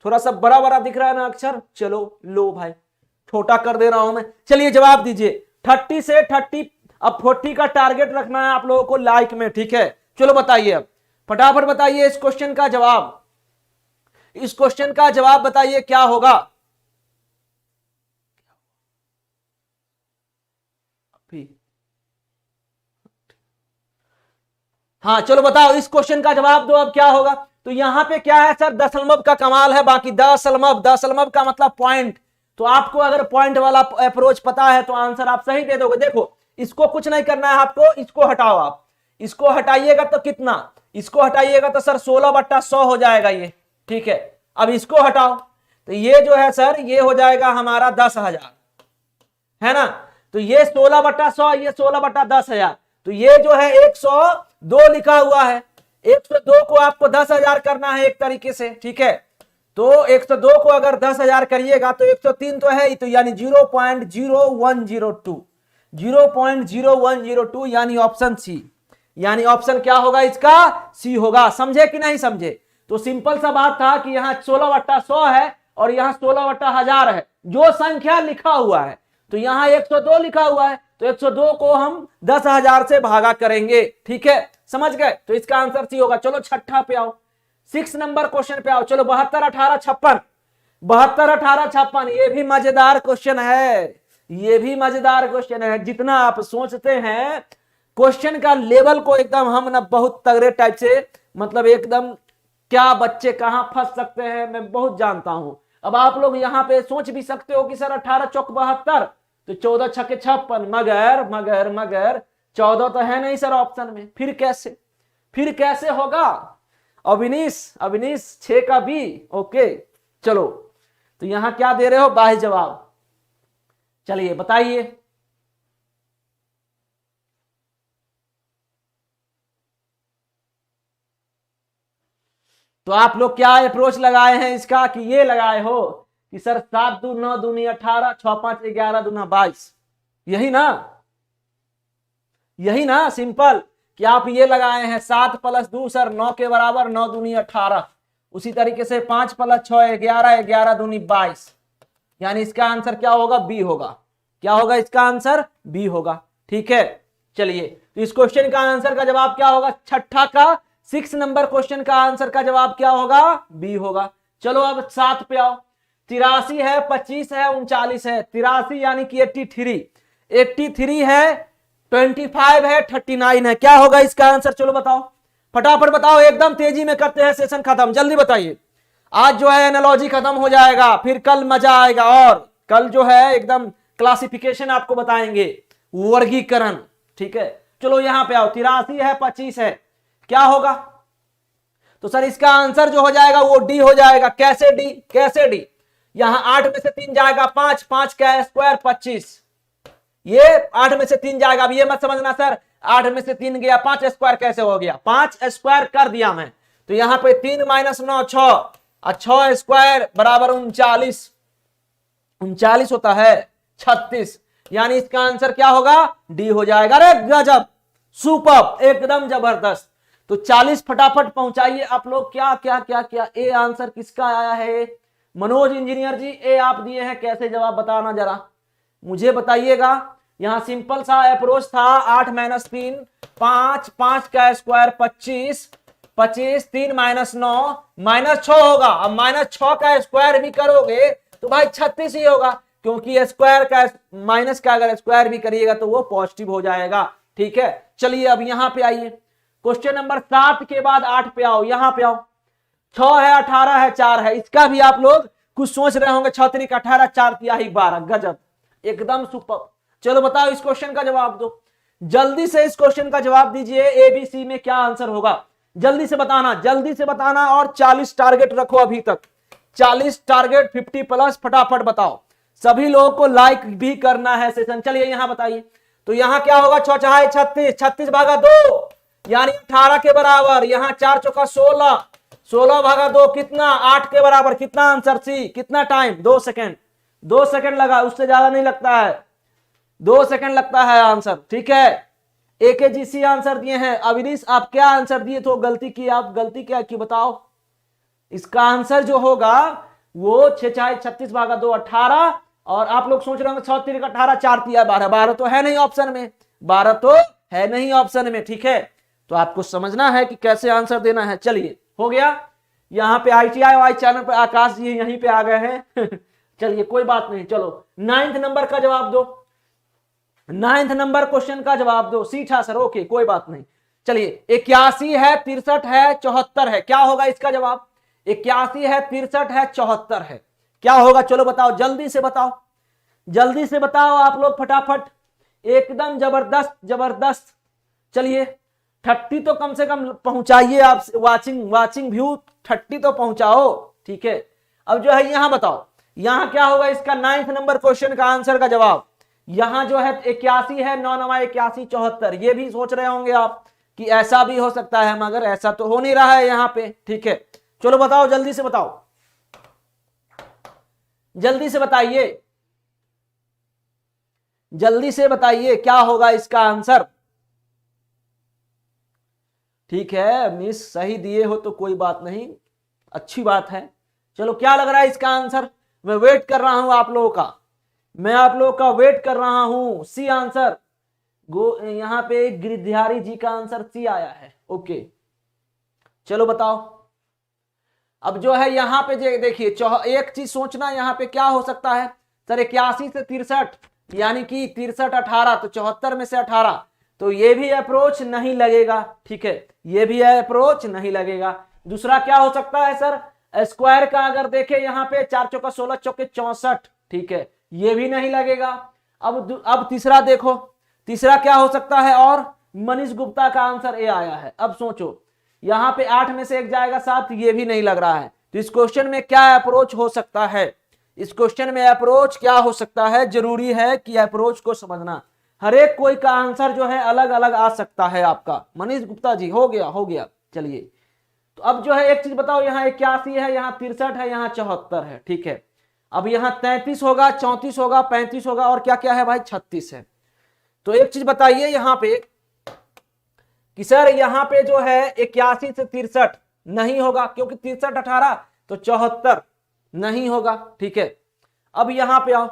थोड़ा सा बड़ा बड़ा दिख रहा है ना अक्षर, चलो लो भाई, छोटा कर दे रहा हूं मैं। चलिए जवाब दीजिए। 30 से 30, अब 40 का टारगेट रखना है आप लोगों को लाइक में। ठीक है, चलो बताइए, अब फटाफट बताइए इस क्वेश्चन का जवाब, इस क्वेश्चन का जवाब बताइए क्या होगा। हाँ चलो बताओ, इस क्वेश्चन का जवाब दो, अब क्या होगा। तो यहां पे क्या है सर, दशमलव का कमाल है, बाकी दशमलव, दशमलव का मतलब पॉइंट। तो आपको अगर पॉइंट वाला अप्रोच पता है तो आंसर आप सही दे दोगे। देखो इसको कुछ नहीं करना है आपको, इसको हटाओ, आप इसको हटाइएगा तो कितना, इसको हटाइएगा तो सर 16/100 हो जाएगा ये। ठीक है, अब इसको हटाओ तो ये जो है सर, ये हो जाएगा हमारा 10,000, है ना। तो ये 16/100, ये 16/10,000, तो ये जो है 102 लिखा हुआ है। 102 को आपको 10,000 करना है एक तरीके से। ठीक है, तो 102 को अगर 10,000 करिएगा तो 103 तो है ही, तो यानी 0.0102, 0.0102 यानी ऑप्शन सी, यानी ऑप्शन क्या होगा इसका, सी होगा। समझे कि नहीं समझे। तो सिंपल सा बात था कि यहाँ 16/100 है और यहाँ 16/1000 है, जो संख्या लिखा हुआ है, तो यहाँ 102 लिखा हुआ है, तो 102 को हम 10,000 से भागा करेंगे। ठीक है, समझ गए, तो इसका आंसर सी होगा। चलो छठा पे आओ, 6 नंबर क्वेश्चन पे आओ। चलो 72 18 56, 72 18 56, ये भी मजेदार क्वेश्चन है, ये भी मजेदार क्वेश्चन है। जितना आप सोचते हैं क्वेश्चन का लेवल को एकदम हम ना बहुत तगड़े टाइप से, मतलब एकदम क्या बच्चे कहां फंस सकते हैं मैं बहुत जानता हूं। अब आप लोग यहां पे सोच भी सकते हो कि सर 18 चौक 72, तो 14 छक्के 56, मगर मगर मगर 14 तो है नहीं सर ऑप्शन में, फिर कैसे, फिर कैसे होगा। अविनीश, अविनीश 6 का बी। ओके चलो, तो यहां क्या दे रहे हो, बाह्य जवाब। चलिए बताइए। तो आप लोग क्या अप्रोच लगाए हैं इसका, कि ये लगाए हो कि सर 7 दूनी 9 दूनी 18, 6 5 11 दूना 22, यही ना, यही ना सिंपल, कि आप ये लगाए हैं 7 + 2 सर 9 के बराबर, 9 दूनी 18, उसी तरीके से 5 + 6 11, 11 दूनी 22, यानी इसका आंसर क्या होगा, बी होगा। क्या होगा इसका आंसर, बी होगा। ठीक है, चलिए तो इस क्वेश्चन का आंसर का जवाब क्या होगा, छठा का 6 नंबर क्वेश्चन का आंसर का जवाब क्या होगा, बी होगा। चलो अब 7 पे आओ। 83 है, 25 है, 39 है। 83 यानी कि 83, 83 है, 25 है, 39 है। क्या होगा इसका आंसर, चलो बताओ, फटाफट बताओ, एकदम तेजी में करते हैं, सेशन खत्म, जल्दी बताइए। आज जो है एनालॉजी खत्म हो जाएगा, फिर कल मजा आएगा, और कल जो है एकदम क्लासिफिकेशन आपको बताएंगे, वर्गीकरण। ठीक है, चलो यहां पे आओ। 83 है, 25 है, क्या होगा, तो सर इसका आंसर जो हो जाएगा वो डी हो जाएगा। कैसे डी, कैसे डी, यहां 8 में से 3 जाएगा 5, 5 का स्क्वायर 25, ये 8 में से 3 जाएगा। अब ये मत समझना सर 8 में से 3 गया 5 स्क्वायर कैसे हो गया, 5 स्क्वायर कर दिया मैं, तो यहां पे 3 - 9 6, और 6 स्क्वायर बराबर 39, 39 होता है 36, यानी इसका आंसर क्या होगा, डी हो जाएगा। अरे गजब, सुपर, एकदम जबरदस्त। तो 40 फटाफट पहुंचाइए आप लोग। क्या क्या क्या क्या, ए आंसर किसका आया है, मनोज इंजीनियर जी ए आप दिए हैं, कैसे जवाब बताना जरा मुझे बताइएगा। यहां सिंपल सा अप्रोच था, 8 - 3 5, 5 का स्क्वायर 25, 25 3 - 9 -6 होगा। अब -6 का स्क्वायर भी करोगे तो भाई 36 ही होगा, क्योंकि स्क्वायर का माइनस का अगर स्क्वायर भी करिएगा तो वो पॉजिटिव हो जाएगा। ठीक है, चलिए अब यहां पे आइए, क्वेश्चन नंबर 7 के बाद 8 पे आओ, यहां पे आओ। 6 है, 18 है, 4 है, इसका भी आप लोग कुछ सोच रहे होंगे, 6 3 18, 4 तिहाई 12, गजब, एकदम सुपर। चलो बताओ इस क्वेश्चन का जवाब दो, जल्दी से इस क्वेश्चन का जवाब दीजिए। एबीसी में क्या आंसर होगा, जल्दी से बताना, जल्दी से बताना। और 40 टारगेट रखो अभी तक, 40 टारगेट, 50+ फटाफट बताओ। सभी लोगों को लाइक भी करना है सेशन। चलिए यहां बताइए, तो यहां क्या होगा, 6 6 36, 36 भागा 2 यानी 18 के बराबर। यहां 4 चौका 16, 16 भागा 2 कितना, 8 के बराबर। कितना आंसर सी, कितना टाइम, 2 सेकंड, 2 सेकंड लगा, उससे ज्यादा नहीं लगता है, 2 सेकंड लगता है आंसर। ठीक है, AKGC आंसर दिए हैं। अविनीश आप क्या आंसर दिए, तो गलती की, आप गलती क्या की बताओ। इसका आंसर जो होगा वो 6 6 36 भागा 2 18, और आप लोग सोच रहे होंगे 6 3 18, 4 3 12, 12 तो है नहीं ऑप्शन में, 12 तो है नहीं ऑप्शन में। ठीक है, तो आपको समझना है कि कैसे आंसर देना है। चलिए हो गया, यहां पे ITI वाई चैनल पर आकाश जी यहीं पे आ गए हैं चलिए कोई बात नहीं, चलो 9th नंबर का जवाब दो, 9th नंबर क्वेश्चन का जवाब दो। सीठा सर, ओके कोई बात नहीं। चलिए 81 है, 63 है, 74 है, क्या होगा इसका जवाब। 81 है, 63 है, 74 है, क्या होगा, चलो बताओ, जल्दी से बताओ, जल्दी से बताओ आप लोग फटाफट, एकदम जबरदस्त जबरदस्त। चलिए 30 तो कम से कम पहुंचाइए आप, वाचिंग व्यू 30 तो पहुंचाओ। ठीक है, अब जो है यहां बताओ, यहां क्या होगा इसका 9th नंबर क्वेश्चन का आंसर का जवाब। यहां जो है 81 है, 9 9 81, 74, ये भी सोच रहे होंगे आप कि ऐसा भी हो सकता है, मगर ऐसा तो हो नहीं रहा है यहां पे। ठीक है, चलो बताओ, जल्दी से बताओ, जल्दी से बताइए, जल्दी से बताइए क्या होगा इसका आंसर। ठीक है, मिस सही दिए हो तो कोई बात नहीं, अच्छी बात है। चलो क्या लग रहा है इसका आंसर, मैं वेट कर रहा हूं आप लोगों का, मैं आप लोगों का वेट कर रहा हूं। सी आंसर, यहां पे गिरधारी जी का आंसर सी आया है। ओके चलो बताओ, अब जो है यहां पे देखिए, एक चीज सोचना, यहां पे क्या हो सकता है सर, 81 से 63 यानी कि 63 18, तो 74 में से 18, तो ये भी अप्रोच नहीं लगेगा। ठीक है, ये भी अप्रोच नहीं लगेगा। दूसरा क्या हो सकता है सर, स्क्वायर का अगर देखें यहाँ पे 4 चौका 16 चौके 64, ठीक है, ये भी नहीं लगेगा। अब तीसरा देखो, तीसरा क्या हो सकता है, और मनीष गुप्ता का आंसर ए आया है। अब सोचो, यहां पे 8 में से 1 जाएगा 7, ये भी नहीं लग रहा है। तो इस क्वेश्चन में क्या अप्रोच हो सकता है, इस क्वेश्चन में अप्रोच क्या हो सकता है, जरूरी है कि अप्रोच को समझना। हर एक कोई का आंसर जो है अलग अलग आ सकता है आपका। मनीष गुप्ता जी हो गया, हो गया। चलिए तो अब जो है एक चीज बताओ, यहाँ 81 है, यहाँ 63 है, यहाँ 74 है। ठीक है, अब यहाँ 33 होगा, 34 होगा, 35 होगा, और क्या क्या है भाई, 36 है। तो एक चीज बताइए यहाँ पे कि सर यहाँ पे जो है 81 से 63 नहीं होगा, क्योंकि 63 18 तो 74 नहीं होगा। ठीक है, अब यहां पे आओ,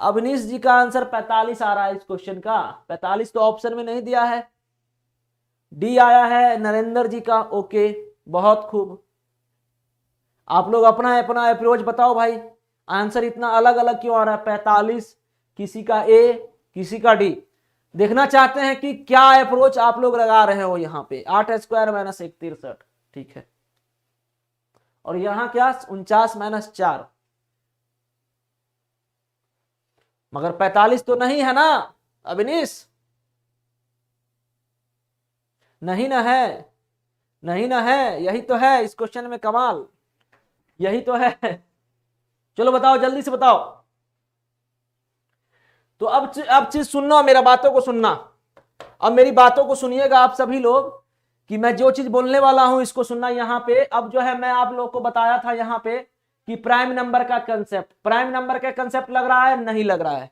अवनीश जी का आंसर 45 आ रहा है इस क्वेश्चन का। 45 तो ऑप्शन में नहीं दिया है, डी आया है नरेंद्र जी का। ओके बहुत खूब, आप लोग अपना अपना अप्रोच बताओ भाई, आंसर इतना अलग अलग क्यों आ रहा है। 45, किसी का ए, किसी का डी। देखना चाहते हैं कि क्या अप्रोच आप लोग लगा रहे हो। यहाँ पे 8 स्क्वायर माइनस 1 63, ठीक है, और यहां क्या 49 - 4, मगर 45 तो नहीं है ना अविनीश, नहीं ना है, नहीं ना है, यही तो है इस क्वेश्चन में कमाल, यही तो है। चलो बताओ, जल्दी से बताओ। तो अब चीज सुनना, मेरा बातों को सुनना, अब मेरी बातों को सुनिएगा आप सभी लोग, कि मैं जो चीज बोलने वाला हूं इसको सुनना। यहाँ पे अब जो है मैं आप लोग को बताया था यहाँ पे कि प्राइम नंबर का कंसेप्ट, प्राइम नंबर का कंसेप्ट लग रहा है, नहीं लग रहा है।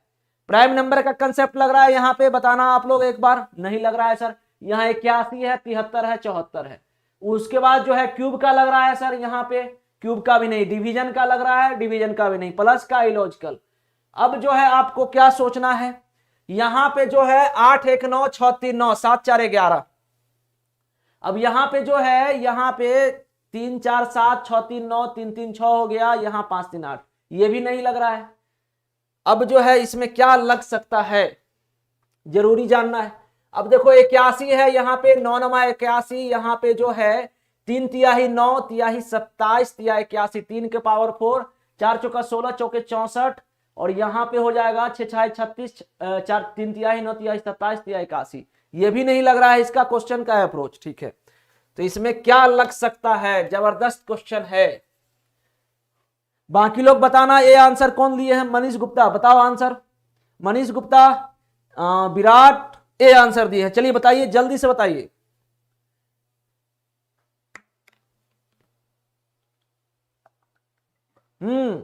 प्राइम नंबर का कंसेप्ट लग रहा है, यहाँ पे बताना आप लोग एक बार। नहीं लग रहा है सर, यहाँ 81 है, 73 है, 74 है। उसके बाद जो है क्यूब का लग रहा है सर, यहाँ पे क्यूब का भी नहीं, डिवीजन का लग रहा है, डिवीजन का भी नहीं, प्लस का इलॉजिकल। अब जो है आपको क्या सोचना है, यहां पे जो है 8 1 9 6 3 9 7 4 11। अब यहां पे जो है, यहां पे 3 4 7 6 3 9 3 3 6 हो गया, यहां 5 3 8, ये भी नहीं लग रहा है। अब जो है इसमें क्या लग सकता है, जरूरी जानना है। अब देखो 81 है, यहाँ पे 9 नमा 81, यहाँ पे जो है 3 तिहाई 9 तिहाई 27 तिहाई 81, 3 के पावर 4, 4 चौका 16 चौके 64, और यहाँ पे हो जाएगा 6 छाई 36, 4 3 तिहाई 9 तिहाई 27 तिहाई 81, ये भी नहीं लग रहा है इसका क्वेश्चन का अप्रोच। ठीक है, तो इसमें क्या लग सकता है, जबरदस्त क्वेश्चन है। बाकी लोग बताना ये आंसर कौन दिए हैं, मनीष गुप्ता बताओ answer, Manish Gupta, Virat A answer दिए हैं, चलिए बताइए जल्दी से बताइए। हम्म,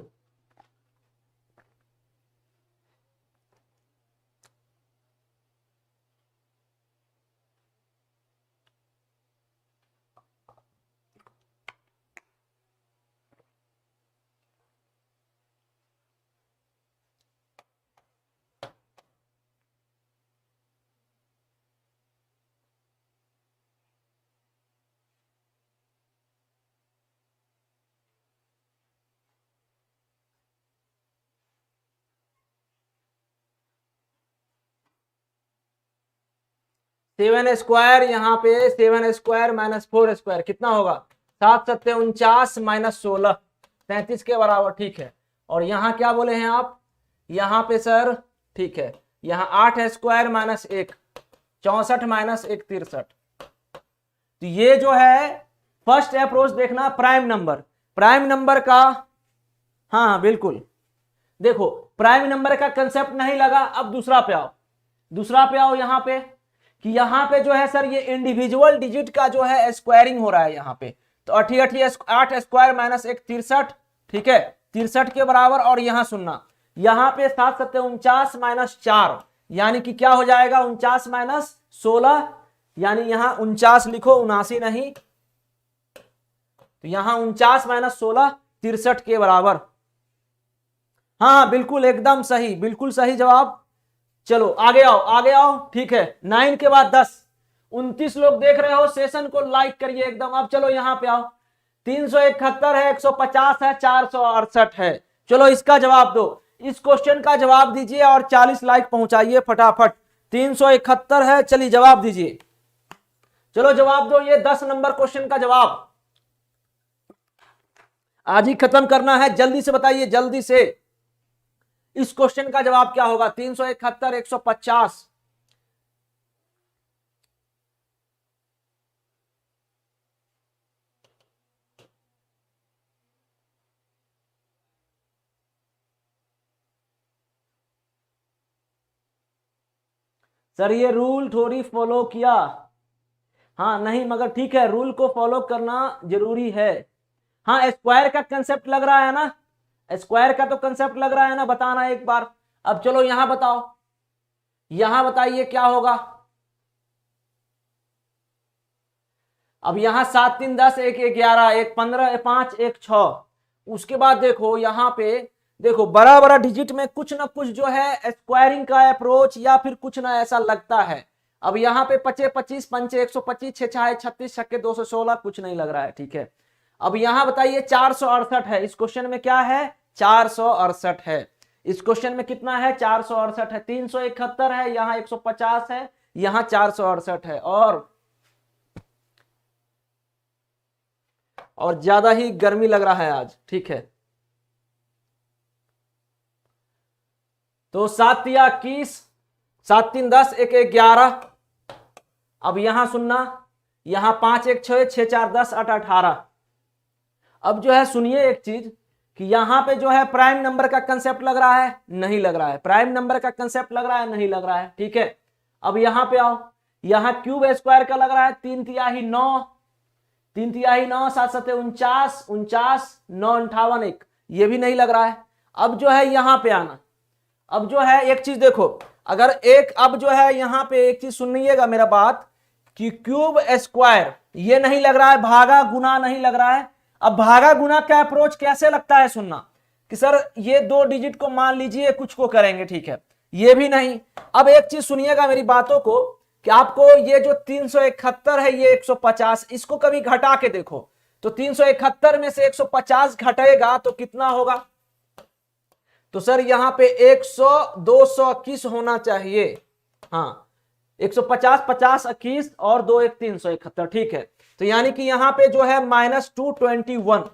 सेवन स्क्वायर, यहाँ पे 7 स्क्वायर माइनस 4 स्क्वायर कितना होगा, 7 सत्ते 49 माइनस 16 33 के बराबर। ठीक है, और यहाँ क्या बोले हैं आप, यहाँ पे सर ठीक है, यहाँ 8 स्क्वायर माइनस 1 64 माइनस 1 63। तो ये जो है फर्स्ट अप्रोच देखना, प्राइम नंबर, प्राइम नंबर का, हाँ बिल्कुल, देखो प्राइम नंबर का कंसेप्ट नहीं लगा, अब दूसरा पे आओ, दूसरा पे आओ, यहाँ पे कि यहाँ पे जो है सर ये इंडिविजुअल डिजिट का जो है स्क्वायरिंग हो रहा है यहाँ पे, तो 8 स्क्वायर माइनस 1 63, ठीक है 63 के बराबर। और यहाँ सुनना, यहाँ पे 7 सत्ते 49 माइनस 4, यानी कि क्या हो जाएगा 49 माइनस 16, यानी यहाँ 49 लिखो 79 नहीं, तो यहाँ 49 माइनस 16 63 के बराबर। हाँ बिल्कुल एकदम सही, बिल्कुल सही जवाब। चलो आगे आओ, आगे आओ, ठीक है 9 के बाद 10, 29 लोग देख रहे हो, सेशन को लाइक करिए एकदम। अब चलो यहाँ पे आओ, 371 है, 150 है, 468 है, चलो इसका जवाब दो, इस क्वेश्चन का जवाब दीजिए और 40 लाइक पहुंचाइए फटाफट। 371 है, चलिए जवाब दीजिए, चलो जवाब दो, ये 10 नंबर क्वेश्चन का जवाब आज ही खत्म करना है, जल्दी से बताइए, जल्दी से इस क्वेश्चन का जवाब क्या होगा, 371 150। सर ये रूल थोड़ी फॉलो किया, हाँ नहीं मगर ठीक है, रूल को फॉलो करना जरूरी है। हाँ स्क्वायर का कंसेप्ट लग रहा है ना, स्क्वायर का तो कंसेप्ट लग रहा है ना, बताना एक बार। अब चलो यहां बताओ, यहां बताइए क्या होगा। अब यहां 7 3 10 1 11 1 15 5 1 6, उसके बाद देखो यहां पे देखो बड़ा बड़ा डिजिट में कुछ ना कुछ जो है स्क्वायरिंग का अप्रोच या फिर कुछ ना ऐसा लगता है। अब यहाँ पे 25 25 पंचे 125 6 छाए 36 छक्के 216, कुछ नहीं लग रहा है। ठीक है, अब यहां बताइए 468 है, इस क्वेश्चन में क्या है 468 है, इस क्वेश्चन में कितना है 468 है, 371 है, यहाँ 150 है, यहाँ 468 है, और ज्यादा ही गर्मी लग रहा है आज। ठीक है, तो 7 या 21, 7 3 10 1 11। अब यहां सुनना, यहां 5 1 6 6 4 10 8 18। अब जो है सुनिए एक चीज कि यहां पे जो है प्राइम नंबर का कंसेप्ट लग रहा है, नहीं लग रहा है, प्राइम नंबर का कंसेप्ट लग रहा है, नहीं लग रहा है। ठीक है, अब यहां पे आओ, यहां क्यूब स्क्वायर का लग रहा है 3 तिहाई 9 3 तिहाई 9 7 7 49 49 9 58 1, ये भी नहीं लग रहा है। अब जो है यहां पे आना, अब जो है एक चीज देखो, अगर एक अब जो है यहां पे एक चीज सुनिएगा मेरा बात कि क्यूब स्क्वायर ये नहीं लग रहा है, भागा गुना नहीं लग रहा है। अब भागा गुना का अप्रोच कैसे लगता है सुनना कि सर ये 2 डिजिट को मान लीजिए कुछ को करेंगे, ठीक है, ये भी नहीं। अब एक चीज सुनिएगा मेरी बातों को कि आपको ये जो 371 है ये 150, इसको कभी घटा के देखो तो 371 में से 150 घटेगा तो कितना होगा, तो सर यहां पे 100 221 होना चाहिए। हाँ 150 50 21 और 2 1 371, ठीक है। तो यानी कि यहां पे जो है -221।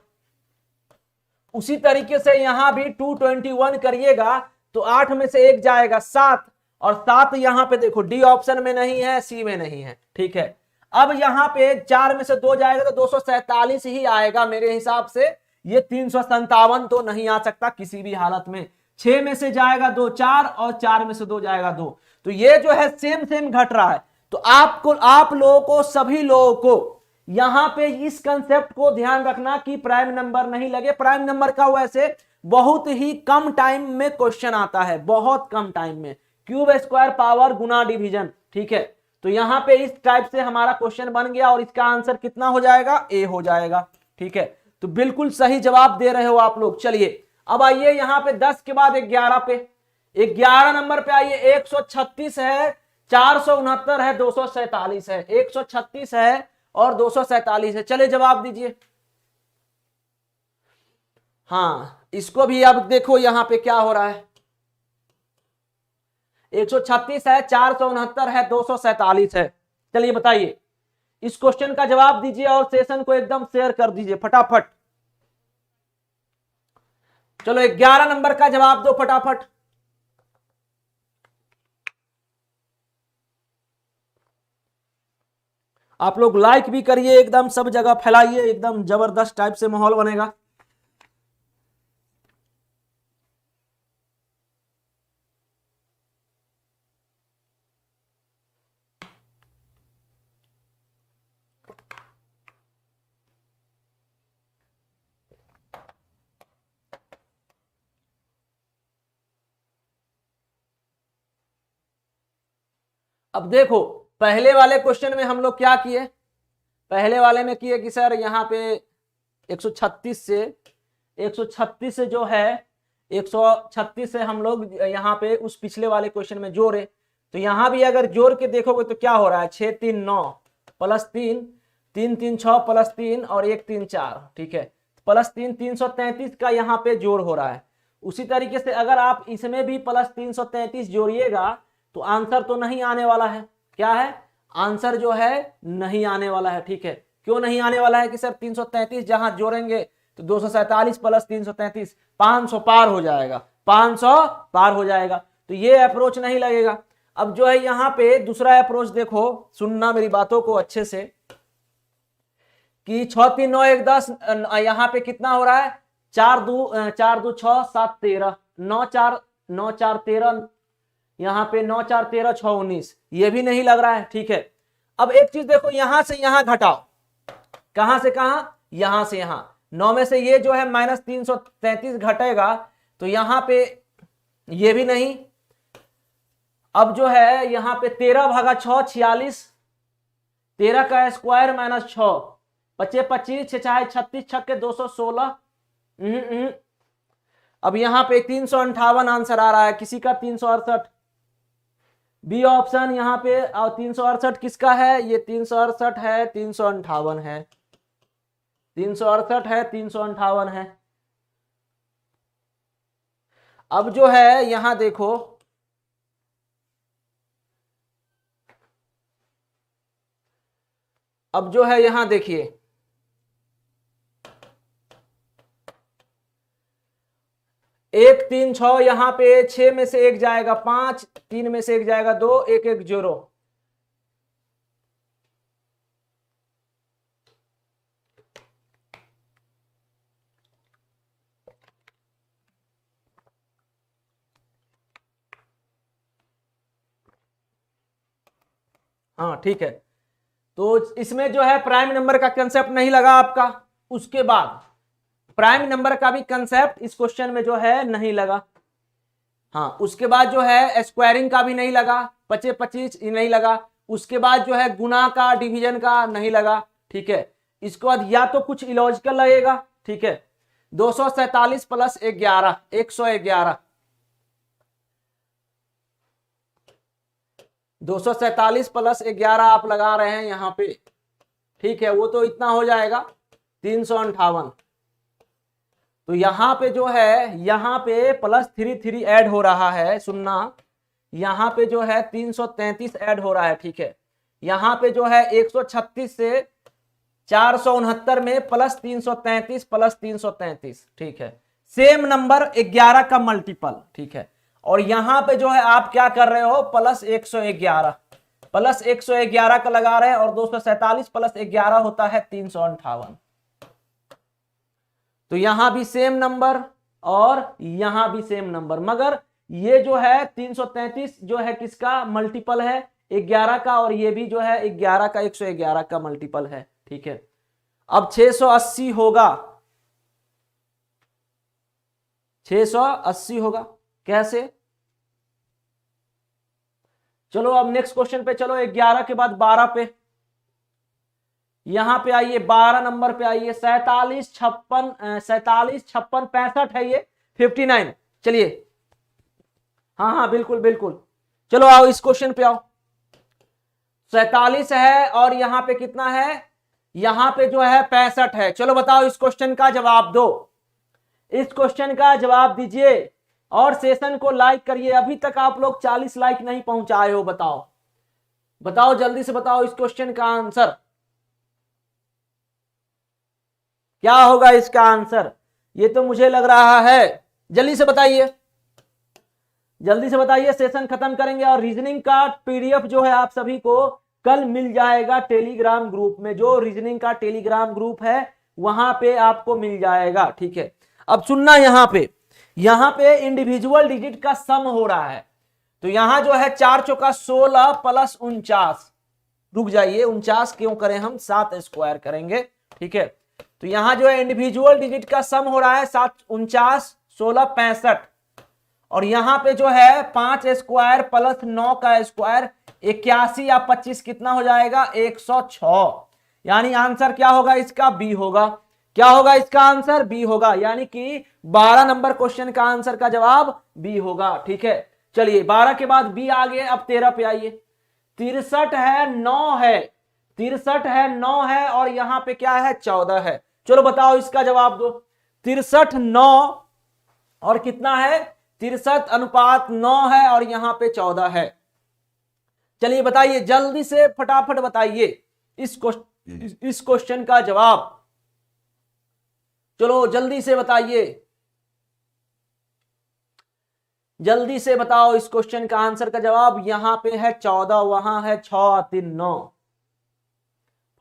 उसी तरीके से यहां भी 221 करिएगा तो 8 में से 1 जाएगा 7, और 7 यहां पे देखो डी ऑप्शन में नहीं है, सी में नहीं है, ठीक है। अब यहां पे 4 में से 2 जाएगा तो 247 ही आएगा मेरे हिसाब से, ये 357 तो नहीं आ सकता किसी भी हालत में। 6 में से जाएगा 2 4, और 4 में से 2 जाएगा 2, तो ये जो है सेम सेम घट रहा है। तो आप लोगों को, सभी लोगों को यहां पे इस कंसेप्ट को ध्यान रखना कि प्राइम नंबर नहीं लगे। प्राइम नंबर का वैसे बहुत ही कम टाइम में क्वेश्चन आता है, बहुत कम टाइम में, क्यूब स्क्वायर पावर गुना डिवीजन, ठीक है। तो यहां पे इस टाइप से हमारा क्वेश्चन बन गया और इसका आंसर कितना हो जाएगा, ए हो जाएगा, ठीक है। तो बिल्कुल सही जवाब दे रहे हो आप लोग। चलिए अब आइए यहां पे 10 के बाद 11 पे, 11 नंबर पे आइए। 136 है, 469 है, 247 है, 136 है और 247 है। चलिए जवाब दीजिए। हाँ इसको भी अब देखो यहां पे क्या हो रहा है, 136 है, 469 है, 247 है। चलिए बताइए, इस क्वेश्चन का जवाब दीजिए और सेशन को एकदम शेयर कर दीजिए फटाफट। चलो 11 नंबर का जवाब दो फटाफट। आप लोग लाइक भी करिए, एकदम सब जगह फैलाइए, एकदम जबरदस्त टाइप से माहौल बनेगा। अब देखो पहले वाले क्वेश्चन में हम लोग क्या किए, पहले वाले में किए कि सर यहाँ पे 136 से जो है 136 से हम लोग यहाँ पे उस पिछले वाले क्वेश्चन में जोड़े। तो यहाँ भी अगर जोड़ के देखोगे तो क्या हो रहा है, 6 3 9 प्लस 3 3 3 6 प्लस 3 और 1 3 4, ठीक है, प्लस 3 333 का यहाँ पे जोड़ हो रहा है। उसी तरीके से अगर आप इसमें भी प्लस 333 जोड़िएगा तो आंसर तो नहीं आने वाला है। क्या है, आंसर जो है नहीं आने वाला है, ठीक है। क्यों नहीं आने वाला है कि सर 333 जहां जोड़ेंगे तो 247 प्लस 333 500 पार हो जाएगा, 500 पार हो जाएगा, तो ये अप्रोच नहीं लगेगा। अब जो है यहाँ पे दूसरा अप्रोच देखो, सुनना मेरी बातों को अच्छे से, कि 6 3 9 1 10, यहाँ पे कितना हो रहा है, 4 2 6 7 13, 9 4 13, यहाँ पे 9 4 13 6 19, ये भी नहीं लग रहा है, ठीक है। अब एक चीज देखो, यहां से यहां घटाओ, कहां से कहां, यहां से यहां, 9 में से ये जो है -333 घटेगा तो यहां पे ये भी नहीं। अब जो है यहां पे 13 भागा 6 46, 13 का स्क्वायर -6, 25 25 6 36 6 के 216। अब यहां पे 358 आंसर आ रहा है, किसी का 368, बी ऑप्शन यहाँ पे। और 368 किसका है, ये 368 है, 358 है, 368 है, 358 है। अब जो है यहां देखो, अब जो है यहां देखिए, 1 3 6, यहाँ पे 6 में से 1 जाएगा 5, 3 में से 1 जाएगा 2, 1 1 0। हाँ ठीक है, तो इसमें जो है प्राइम नंबर का कंसेप्ट नहीं लगा आपका। उसके बाद प्राइम नंबर का भी कंसेप्ट इस क्वेश्चन में जो है नहीं लगा। हाँ उसके बाद जो है स्क्वायरिंग का भी नहीं लगा, 25 25 नहीं लगा। उसके बाद जो है गुना का, डिवीजन का नहीं लगा, ठीक है। इसके बाद या तो कुछ इलॉजिकल लगेगा, ठीक है। 247 प्लस 11 111, 247 प्लस 11 आप लगा रहे हैं यहां पे, ठीक है, वो तो इतना हो जाएगा 358। तो यहां पे जो है, यहां पे प्लस 3 ऐड हो रहा है, सुनना, यहां पे जो है 333 ऐड हो रहा है, ठीक है। यहां पे जो है 136 से 469 में प्लस 333 प्लस 333, ठीक है, सेम नंबर 11 का मल्टीपल, ठीक है। और यहां पे जो है आप क्या कर रहे हो, प्लस 111, प्लस 111 का लगा रहे हैं, और 247 प्लस 11 होता है 358। तो यहां भी सेम नंबर और यहां भी सेम नंबर, मगर ये जो है 333 जो है किसका मल्टीपल है, 11 का, और ये भी जो है 11 का 111 का मल्टीपल है, ठीक है। अब 680 होगा, 680 होगा कैसे? चलो अब नेक्स्ट क्वेश्चन पे चलो, 11 के बाद 12 पे, यहां पे आइए 12 नंबर पे आइए, 47 56 65 है ये 59, चलिए, हाँ हाँ बिल्कुल बिल्कुल, चलो आओ इस क्वेश्चन पे आओ। 47 है और यहां पे कितना है, यहां पे जो है 65 है। चलो बताओ इस क्वेश्चन का जवाब दो, इस क्वेश्चन का जवाब दीजिए और सेशन को लाइक करिए। अभी तक आप लोग 40 लाइक नहीं पहुंचाए हो, बताओ बताओ जल्दी से बताओ इस क्वेश्चन का आंसर क्या होगा, इसका आंसर ये तो मुझे लग रहा है, जल्दी से बताइए, जल्दी से बताइए, सेशन खत्म करेंगे। और रीजनिंग का पीडीएफ जो है आप सभी को कल मिल जाएगा टेलीग्राम ग्रुप में, जो रीजनिंग का टेलीग्राम ग्रुप है वहां पे आपको मिल जाएगा, ठीक है। अब सुनना, यहां पे इंडिविजुअल डिजिट का सम हो रहा है, तो यहां जो है 4 चौका 16 प्लस 49, रुक जाइए 49 क्यों करें हम, 7 स्क्वायर करेंगे, ठीक है। तो यहां जो है इंडिविजुअल डिजिट का सम हो रहा है 7 49 16 65, और यहां पे जो है 5 स्क्वायर प्लस 9 का स्क्वायर 81 या 25 कितना हो जाएगा 106, यानी आंसर क्या होगा इसका, बी होगा। क्या होगा इसका आंसर, बी होगा, यानी कि 12 नंबर क्वेश्चन का आंसर का जवाब बी होगा, ठीक है। चलिए 12 के बाद बी आ गए, अब 13 पे आइए। 63 है 9 है, 63 है 9 है, और यहां पे क्या है 14 है। चलो बताओ इसका जवाब दो। 63 9 और कितना है 63 अनुपात 9 है, और यहां पे 14 है। चलिए बताइए जल्दी से फटाफट बताइए इस क्वेश्चन का जवाब, चलो जल्दी से बताइए, जल्दी से बताओ इस क्वेश्चन का आंसर का जवाब। यहां पे है 14, वहां है 6 3 9।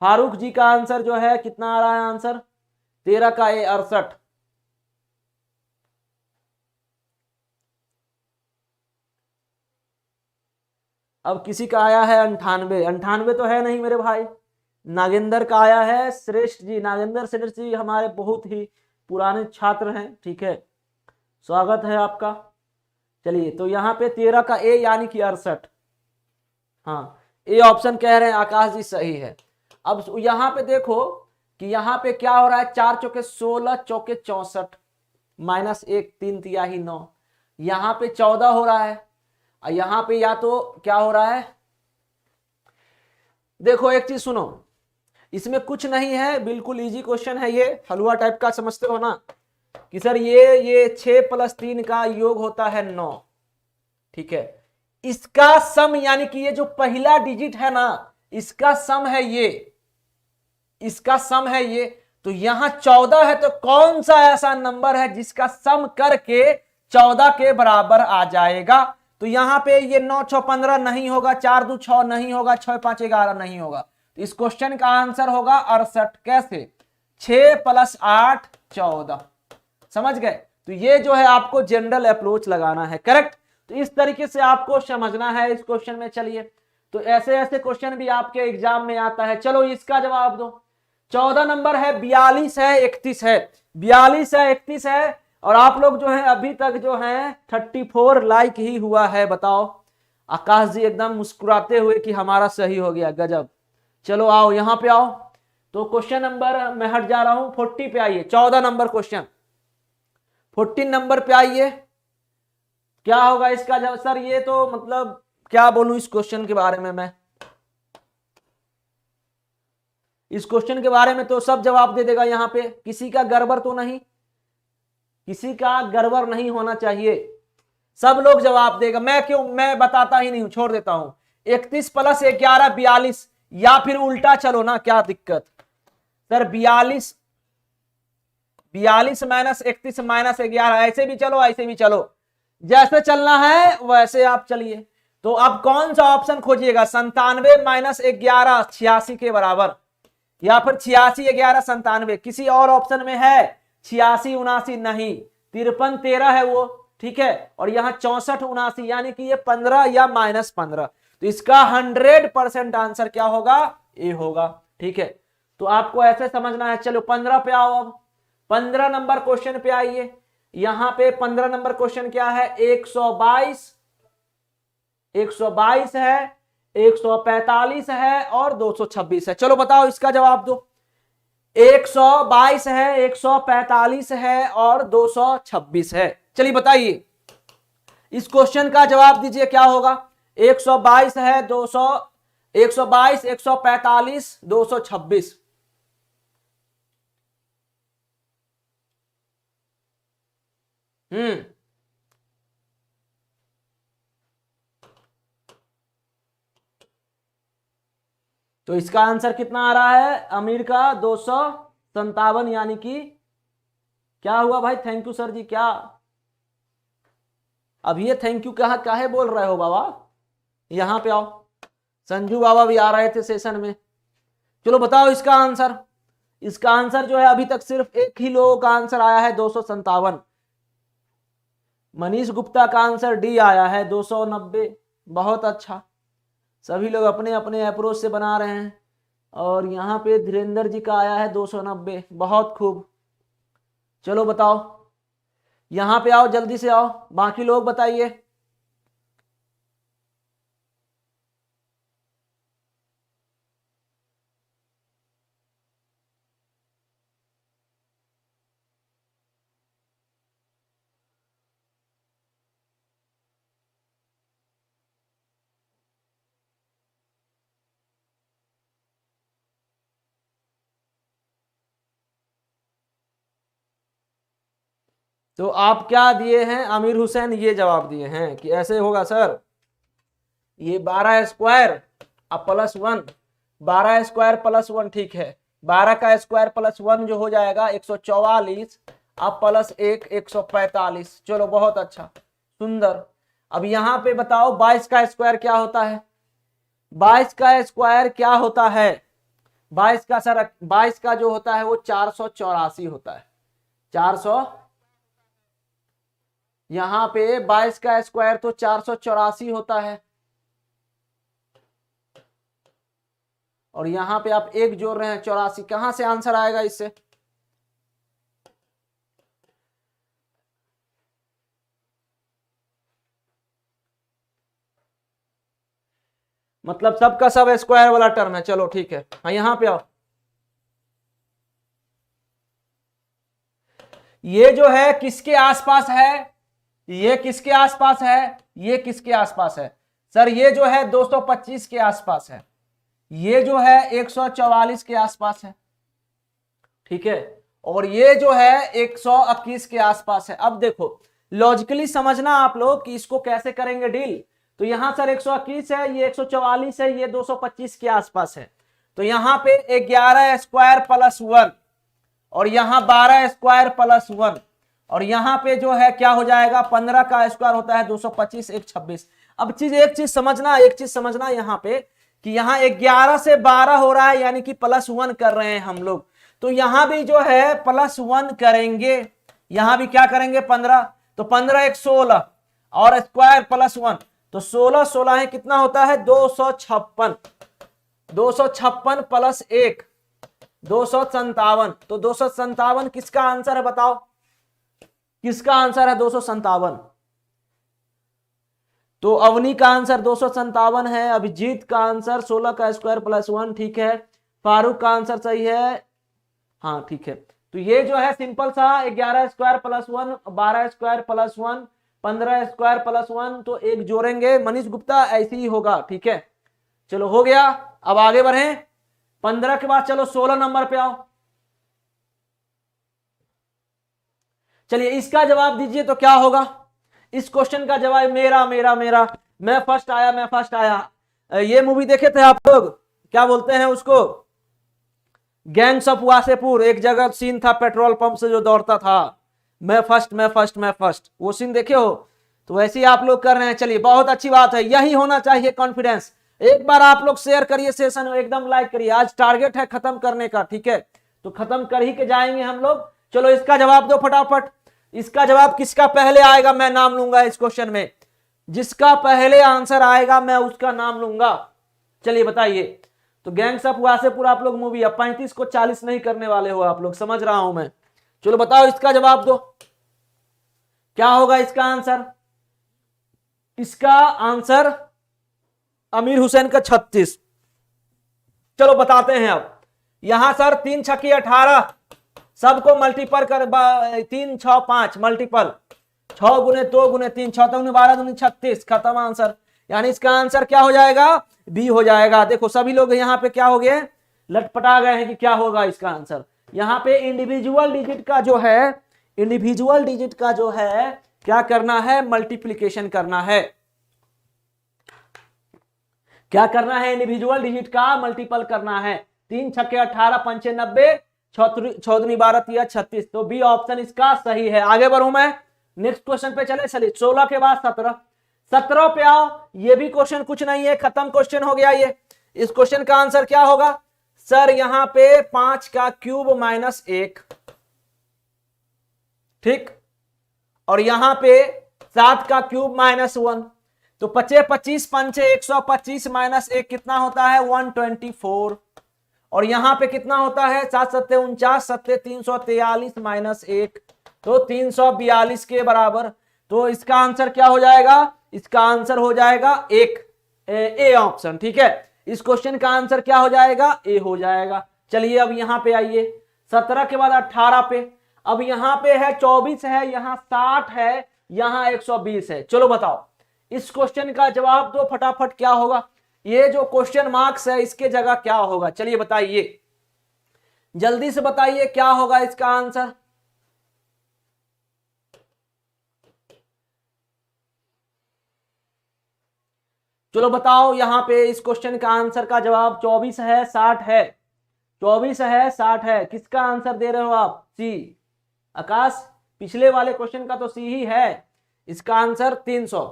फारूक जी का आंसर जो है कितना आ रहा है आंसर, 13 का 68। अब किसी का आया है 98, 98 तो है नहीं मेरे भाई। नागेंद्र का आया है श्रेष्ठ जी, नागेंद्र श्रेष्ठ जी हमारे बहुत ही पुराने छात्र हैं, ठीक है, स्वागत है आपका। चलिए तो यहाँ पे 13 का ए यानी कि 68, हाँ ए ऑप्शन कह रहे हैं आकाश जी, सही है। अब यहाँ पे देखो कि यहाँ पे क्या हो रहा है, 4 चौके 16 चौके 64 माइनस 1 3 तिहाई 9, यहाँ पे 14 हो रहा है, और यहाँ पे या तो क्या हो रहा है, देखो एक चीज सुनो, इसमें कुछ नहीं है, बिल्कुल इजी क्वेश्चन है ये, हलवा टाइप का, समझते हो ना कि सर ये 6 प्लस 3 का योग होता है 9, ठीक है। इसका सम यानी कि ये जो पहला डिजिट है ना, इसका सम है ये, इसका सम है ये, तो यहां 14 है, तो कौन सा ऐसा नंबर है जिसका सम करके 14 के बराबर आ जाएगा। तो यहां पे ये 9 6 15 नहीं होगा, 4 2 6 नहीं होगा, 6 5 11 नहीं होगा, तो इस क्वेश्चन का आंसर होगा 68। कैसे, 6 प्लस 8 14, समझ गए। तो ये जो है आपको जनरल अप्रोच लगाना है, करेक्ट। तो इस तरीके से आपको समझना है इस क्वेश्चन में। चलिए तो ऐसे ऐसे क्वेश्चन भी आपके एग्जाम में आता है। चलो इसका जवाब दो। 14 नंबर है, 42 है 31 है, 42 है 31 है, और आप लोग जो है अभी तक जो है 34 लाइक ही हुआ है, बताओ। आकाश जी एकदम मुस्कुराते हुए कि हमारा सही हो गया, गजब। चलो आओ यहां पे आओ, तो क्वेश्चन नंबर मैं हट जा रहा हूं, 40 पे आइए, 14 नंबर क्वेश्चन, 14 नंबर पे आइए। क्या होगा इसका जवाब? सर ये तो मतलब क्या बोलूं इस क्वेश्चन के बारे में मैं, इस क्वेश्चन के बारे में तो सब जवाब दे देगा यहाँ पे, किसी का गड़बड़ तो नहीं, किसी का गड़बड़ नहीं होना चाहिए, सब लोग जवाब देगा। मैं बताता ही नहीं हूं, छोड़ देता हूं। 31 प्लस 11 42, या फिर उल्टा चलो ना, क्या दिक्कत सर? 42 माइनस 31 माइनस 11, ऐसे भी चलो ऐसे भी चलो, जैसे चलना है वैसे आप चलिए। तो अब कौन सा ऑप्शन खोजिएगा? 97 माइनस 11 86 के बराबर, या फिर 86 11 97, किसी और ऑप्शन में है? 86 79 नहीं, 53 13 है वो, ठीक है। और यहां 64 79, यानी कि ये 15 या -15, तो इसका 100% आंसर क्या होगा? ए होगा, ठीक है। तो आपको ऐसे समझना है। चलो 15 पे आओ, अब 15 नंबर क्वेश्चन पे आइए। यहां पे 15 नंबर क्वेश्चन क्या है? 122 है, 145 है और 226 है। चलो बताओ इसका जवाब दो। 122 है, 145 है और 226 है। चलिए बताइए, इस क्वेश्चन का जवाब दीजिए क्या होगा? 122 है, 122 145 226। तो इसका आंसर कितना आ रहा है अमीर का? 257, यानी कि क्या हुआ भाई? थैंक यू सर जी। क्या अब ये थैंक यू कहा काहे बोल रहे हो बाबा? यहां पे आओ, संजू बाबा भी आ रहे थे सेशन में। चलो बताओ इसका आंसर। इसका आंसर जो है अभी तक सिर्फ एक ही लोगों का आंसर आया है, 257। मनीष गुप्ता का आंसर डी आया है, 290। बहुत अच्छा, सभी लोग अपने अपने अप्रोच से बना रहे हैं। और यहाँ पे धीरेन्द्र जी का आया है 290, बहुत खूब। चलो बताओ, यहां पे आओ, जल्दी से आओ, बाकी लोग बताइए। तो आप क्या दिए हैं आमिर हुसैन? ये जवाब दिए हैं कि ऐसे होगा सर, ये 12 स्क्वायर अब +1, 12 स्क्वायर +1, ठीक है। 12 का स्क्वायर +1 जो हो जाएगा 144, अब +1 145। चलो बहुत अच्छा, सुंदर। अब यहां पे बताओ 22 का स्क्वायर क्या होता है? 22 का स्क्वायर क्या होता है? 22 का सर, 22 का जो होता है वो 484 होता है। 400, यहां पे 22 का स्क्वायर तो 484 होता है, और यहां पे आप एक जोड़ रहे हैं 84, कहां से आंसर आएगा इससे? मतलब सबका सब स्क्वायर वाला टर्म है। चलो ठीक है, हाँ यहां पे आओ। ये जो है किसके आसपास है? ये किसके आसपास है? ये किसके आसपास है सर? ये जो है 225 के आसपास है, ये जो है 144 के आसपास है, ठीक है। और ये जो है 121 के आसपास है। अब देखो लॉजिकली समझना आप लोग कि इसको कैसे करेंगे डील। तो यहां सर 121 है, ये 144 है, ये 225 के आसपास है। तो यहां पे 11 स्क्वायर +1, और यहां 12 स्क्वायर +1, और यहां पे जो है क्या हो जाएगा? 15 का स्क्वायर होता है 225, 126। अब एक चीज समझना यहां पे कि यहां 11 से 12 हो रहा है, यानी कि +1 कर रहे हैं हम लोग। तो यहां भी जो है +1 करेंगे, यहां भी क्या करेंगे? 15, तो 15 1 16, और स्क्वायर +1, तो 16 16 है, कितना होता है? 256। 256 + 1 257। तो 257 किसका आंसर है बताओ? किसका आंसर है 257? तो अवनी का आंसर 257 है, अभिजीत का आंसर 16 का स्क्वायर +1, ठीक है। फारूक का आंसर सही है। हाँ ठीक है, तो ये जो है सिंपल सा 11 square plus 1, 12 square plus 1, 15 square plus 1, तो एक जोड़ेंगे मनीष गुप्ता, ऐसे ही होगा। ठीक है, चलो हो गया। अब आगे बढ़े 15 के बाद, चलो 16 नंबर पे आओ। चलिए इसका जवाब दीजिए तो क्या होगा। इस क्वेश्चन का जवाब मेरा मेरा मेरा, मैं फर्स्ट आया, मैं फर्स्ट आया। ये मूवी देखे थे आप लोग, क्या बोलते हैं उसको, गैंग्स ऑफ वासेपुर। एक जगह सीन था पेट्रोल पंप से जो दौड़ता था, मैं फर्स्ट मैं फर्स्ट मैं फर्स्ट, वो सीन देखे हो। तो वैसे ही आप लोग कर रहे हैं। चलिए बहुत अच्छी बात है, यही होना चाहिए कॉन्फिडेंस। एक बार आप लोग शेयर करिए सेशन, एकदम लाइक करिए। आज टारगेट है खत्म करने का, ठीक है, तो खत्म कर ही के जाएंगे हम लोग। चलो इसका जवाब दो फटाफट। इसका जवाब किसका पहले आएगा मैं नाम लूंगा इस क्वेश्चन में, जिसका पहले आंसर आएगा मैं उसका नाम लूंगा। चलिए बताइए। तो गैंग्स ऑफ वासेपुर आप लोग मूवी, अब 35 को 40 नहीं करने वाले हो आप लोग, समझ रहा हूं मैं। चलो बताओ इसका जवाब दो, क्या होगा इसका आंसर। इसका आंसर अमीर हुसैन का 36। चलो बताते हैं अब। यहां सर 3 छक्के 18, सबको मल्टीपल कर, 3 6 5 मल्टीपल, 6 गुने 2 गुने 3, 6 गुने 12 गुने 36, खत्म आंसर। यानी इसका आंसर क्या हो जाएगा, बी हो जाएगा। देखो सभी लोग यहाँ पे क्या हो गए, लटपटा गए हैं कि क्या होगा इसका आंसर। यहाँ पे इंडिविजुअल डिजिट का जो है, इंडिविजुअल डिजिट का जो है क्या करना है, मल्टीप्लीकेशन करना है। क्या करना है, इंडिविजुअल डिजिट का मल्टीपल करना है। 3 छक्के 18, 5 90, 6 दूनी 12 तिया 36, तो बी ऑप्शन इसका सही है। आगे बढ़ूं मैं, नेक्स्ट क्वेश्चन पे चले। चलिए 16 के बाद 17, 17 पे आओ। ये भी क्वेश्चन कुछ नहीं है, खत्म क्वेश्चन हो गया ये। इस क्वेश्चन का आंसर क्या होगा सर, यहां पे 5 का क्यूब माइनस 1, ठीक, और यहां पे 7 का क्यूब माइनस 1, तो 25 25 पंचे 125 माइनस 1 कितना होता है 124, और यहां पे कितना होता है 7 सत्ते 49, सत्ते 343 माइनस 1, तो 342 के बराबर। तो इसका आंसर क्या हो जाएगा, इसका आंसर हो जाएगा ए ऑप्शन। ठीक है, इस क्वेश्चन का आंसर क्या हो जाएगा, ए हो जाएगा। चलिए अब यहां पे आइए 17 के बाद 18 पे। अब यहां पे है 24 है, यहां 60 है, यहां 120 है। चलो बताओ इस क्वेश्चन का जवाब दो फटाफट, क्या होगा। ये जो क्वेश्चन मार्क्स है इसके जगह क्या होगा, चलिए बताइए, जल्दी से बताइए क्या होगा इसका आंसर। चलो बताओ, यहां पे इस क्वेश्चन का आंसर का जवाब 24 है 60 है, 24 है 60 है, किसका आंसर दे रहे हो आप, सी। आकाश पिछले वाले क्वेश्चन का तो सी ही है, इसका आंसर 300।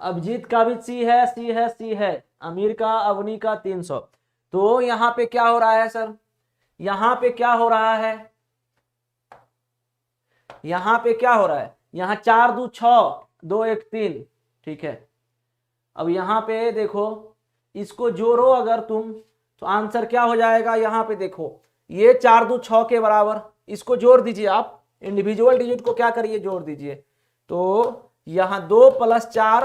अभिजीत का भी सी है, सी है, सी है, अमीर का, अवनी का 300। तो यहां पे क्या हो रहा है सर, यहां पे क्या हो रहा है, यहां पे क्या हो रहा है, यहां 4 2 6, 2 1 3, ठीक है। अब यहां पे देखो, इसको जोड़ो अगर तुम, तो आंसर क्या हो जाएगा, यहां पे देखो ये 4 2 6 के बराबर, इसको जोड़ दीजिए आप, इंडिविजुअल डिजिट को क्या करिए जोड़ दीजिए। तो यहां 2 + 4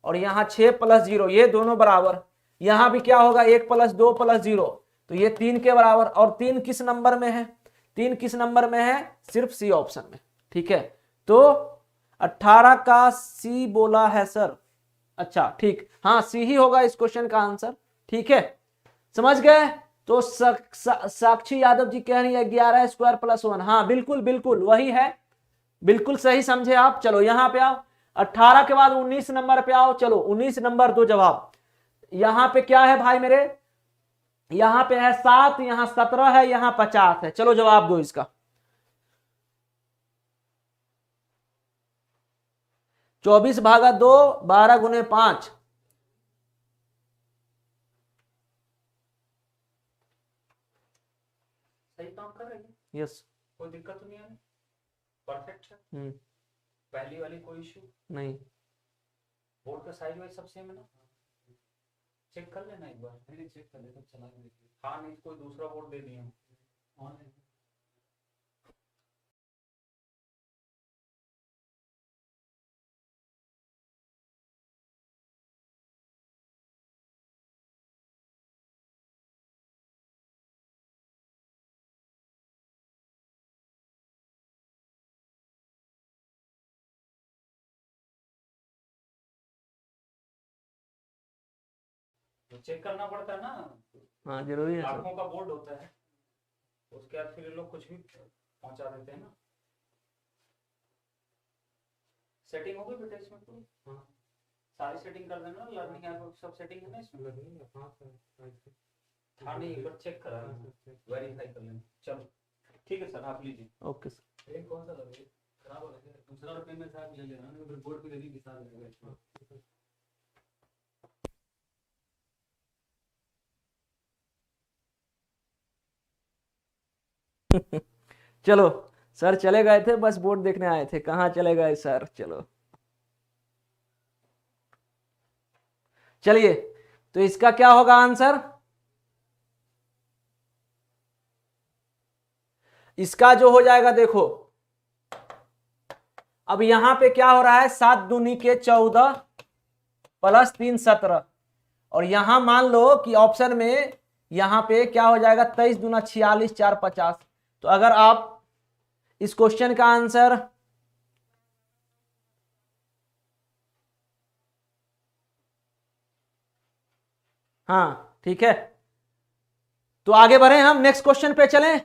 और यहां 6 + 0, ये दोनों बराबर। यहां भी क्या होगा 1 + 2 + 0, तो ये 3 के बराबर। और 3 किस नंबर में है, 3 किस नंबर में है, सिर्फ सी ऑप्शन में। ठीक है, तो 18 का सी बोला है सर, अच्छा ठीक, हाँ सी ही होगा इस क्वेश्चन का आंसर। ठीक है, समझ गए। तो साक्षी यादव जी कह रही है 11 स्क्वायर प्लस 1, हाँ बिल्कुल बिल्कुल वही है, बिल्कुल सही समझे आप। चलो यहां पे आओ, 18 के बाद 19 नंबर पे आओ। चलो 19 नंबर दो जवाब। यहां पे क्या है भाई मेरे, यहां पे है 7, यहां 17 है, यहां 50 है। चलो जवाब दो इसका। 24 भागा 2, 12 गुने 5, सही काम कर रही है, यस, कोई दिक्कत तो नहीं है, परफेक्ट है। पहली वाली कोई इशू नहीं, बोर्ड का साइज वाइज सब सेम है ना, चेक कर लेना एक बार, मैंने चेक कर लेता चला के देखिए। हाँ नहीं कोई दूसरा बोर्ड दे दिए हम। तो चेक करना पड़ता है ना, हाँ जरूरी है सर। लाखों का बोर्ड होता है, उसके बाद फिर ये लोग कुछ भी पहुंचा देते हैं ना। सेटिंग हो गई बेटा इसमें पूरी? हाँ सारी सेटिंग कर देना, लर्निंग ऐप सब सेटिंग है ना इसमें? हाँ नहीं एक बार चेक करा, वेरीफाई कर लेना। चलो ठीक है सर, आप लीजिए। Okay sir. एक कौन सा लगे खराब हो गया, दूसरा रुपये में साथ ले लेना, फिर बोर्ड पे लगी दिखा देगा। चलो सर चले गए थे, बस बोर्ड देखने आए थे, कहाँ चले गए सर। चलो चलिए, तो इसका क्या होगा आंसर? इसका जो हो जाएगा देखो, अब यहां पे क्या हो रहा है, 7 दूनी के 14 प्लस 3 17, और यहां मान लो कि ऑप्शन में यहां पे क्या हो जाएगा, 23 दूना 46 4 50। तो अगर आप इस क्वेश्चन का आंसर हाँ ठीक है, तो आगे बढ़े हम, नेक्स्ट क्वेश्चन पे चलें,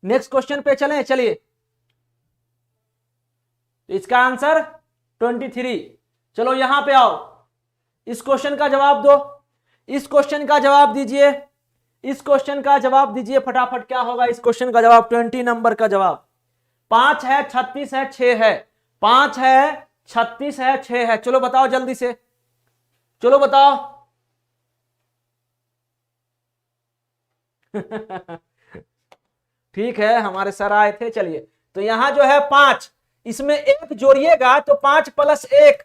नेक्स्ट क्वेश्चन पे चलें। चलिए, तो इसका आंसर 23। चलो यहां पे आओ, इस क्वेश्चन का जवाब दो, इस क्वेश्चन का जवाब दीजिए, इस क्वेश्चन का जवाब दीजिए फटाफट। क्या होगा इस क्वेश्चन का जवाब? 20 नंबर का जवाब। 5 है, 36 है, 6 है, 5 है, 36 है, 6 है। चलो बताओ जल्दी से, चलो बताओ। ठीक है, हमारे सर आए थे। चलिए, तो यहां जो है 5, इसमें 1 जोड़िएगा तो 5 प्लस 1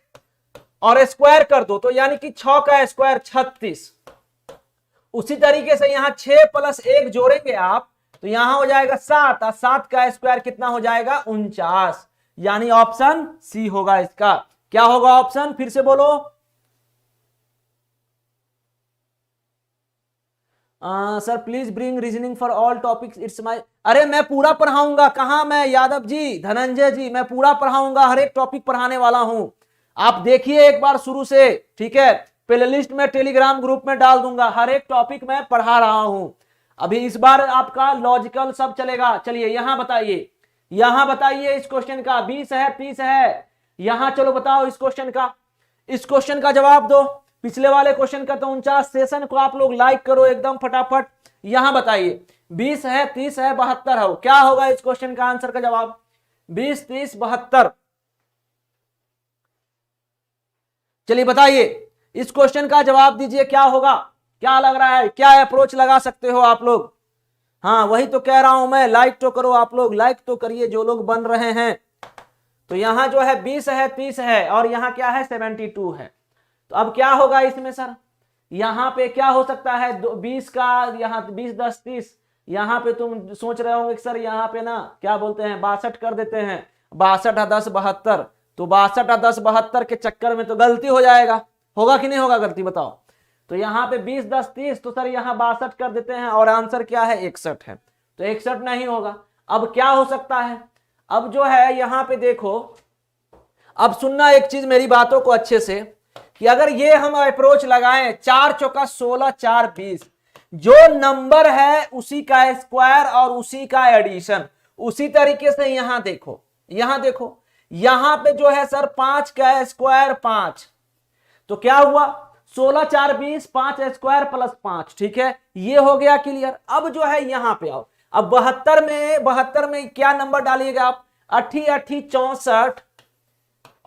और स्क्वायर कर दो, तो यानी कि 6 का स्क्वायर 36। उसी तरीके से यहां 6 प्लस 1 जोड़ेंगे आप तो यहां हो जाएगा 7, और 7 का स्क्वायर कितना हो जाएगा? 49। यानी ऑप्शन सी होगा इसका। क्या होगा ऑप्शन? फिर से बोलो। Sir please bring reasoning for all topics, it's my. अरे मैं पूरा पढ़ाऊंगा, कहां मैं, यादव जी, धनंजय जी, मैं पूरा पढ़ाऊंगा, हर एक टॉपिक पढ़ाने वाला हूं। आप देखिए एक बार शुरू से, ठीक है? प्ले लिस्ट में टेलीग्राम ग्रुप में डाल दूंगा, हर एक टॉपिक मैं पढ़ा रहा हूं। अभी इस बार आपका लॉजिकल सब चलेगा। चलिए यहां बताइए, यहां बताइए इस क्वेश्चन का 20 है 30 है, यहां चलो बताओ इस क्वेश्चन का, इस क्वेश्चन का जवाब दो। पिछले वाले क्वेश्चन का तो 49, सेशन को आप लोग लाइक करो एकदम फटाफट। यहां बताइए 20 है 30 है 72 है, क्या होगा इस क्वेश्चन का आंसर का जवाब? 20 30 72। चलिए बताइए, इस क्वेश्चन का जवाब दीजिए, क्या होगा? क्या लग रहा है, क्या अप्रोच लगा सकते हो आप लोग? हाँ वही तो कह रहा हूं मैं, लाइक तो करो आप लोग, लाइक तो करिए जो लोग बन रहे हैं। तो यहां जो है 20 है 30 है और यहां क्या है 72 है। तो अब क्या होगा इसमें सर? यहां पे क्या हो सकता है? 20 का यहां 20 10 30, यहां पे तुम सोच रहे होंगे सर यहां पे ना क्या बोलते हैं 62 कर देते हैं, 62 10 72। तो 62 10 72 के चक्कर में तो गलती हो जाएगा, होगा कि नहीं होगा गलती बताओ? तो यहाँ पे 20 10 30, तो सर यहाँ 62 कर देते हैं और आंसर क्या है 61 है, तो 61 नहीं होगा। अब क्या हो सकता है? अब जो है यहाँ पे देखो, अब सुनना एक चीज मेरी बातों को अच्छे से, कि अगर ये हम अप्रोच लगाएं 4 चौका 16 4 20, जो नंबर है उसी का स्क्वायर और उसी का एडिशन। उसी तरीके से यहां देखो, यहां देखो, यहां पे जो है सर 5 का स्क्वायर 5, तो क्या हुआ 16 4 20, 5 स्क्वायर प्लस 5, ठीक है? ये हो गया क्लियर। अब जो है यहां पे आओ, अब 72 में क्या नंबर डालिएगा आप? 8 8 64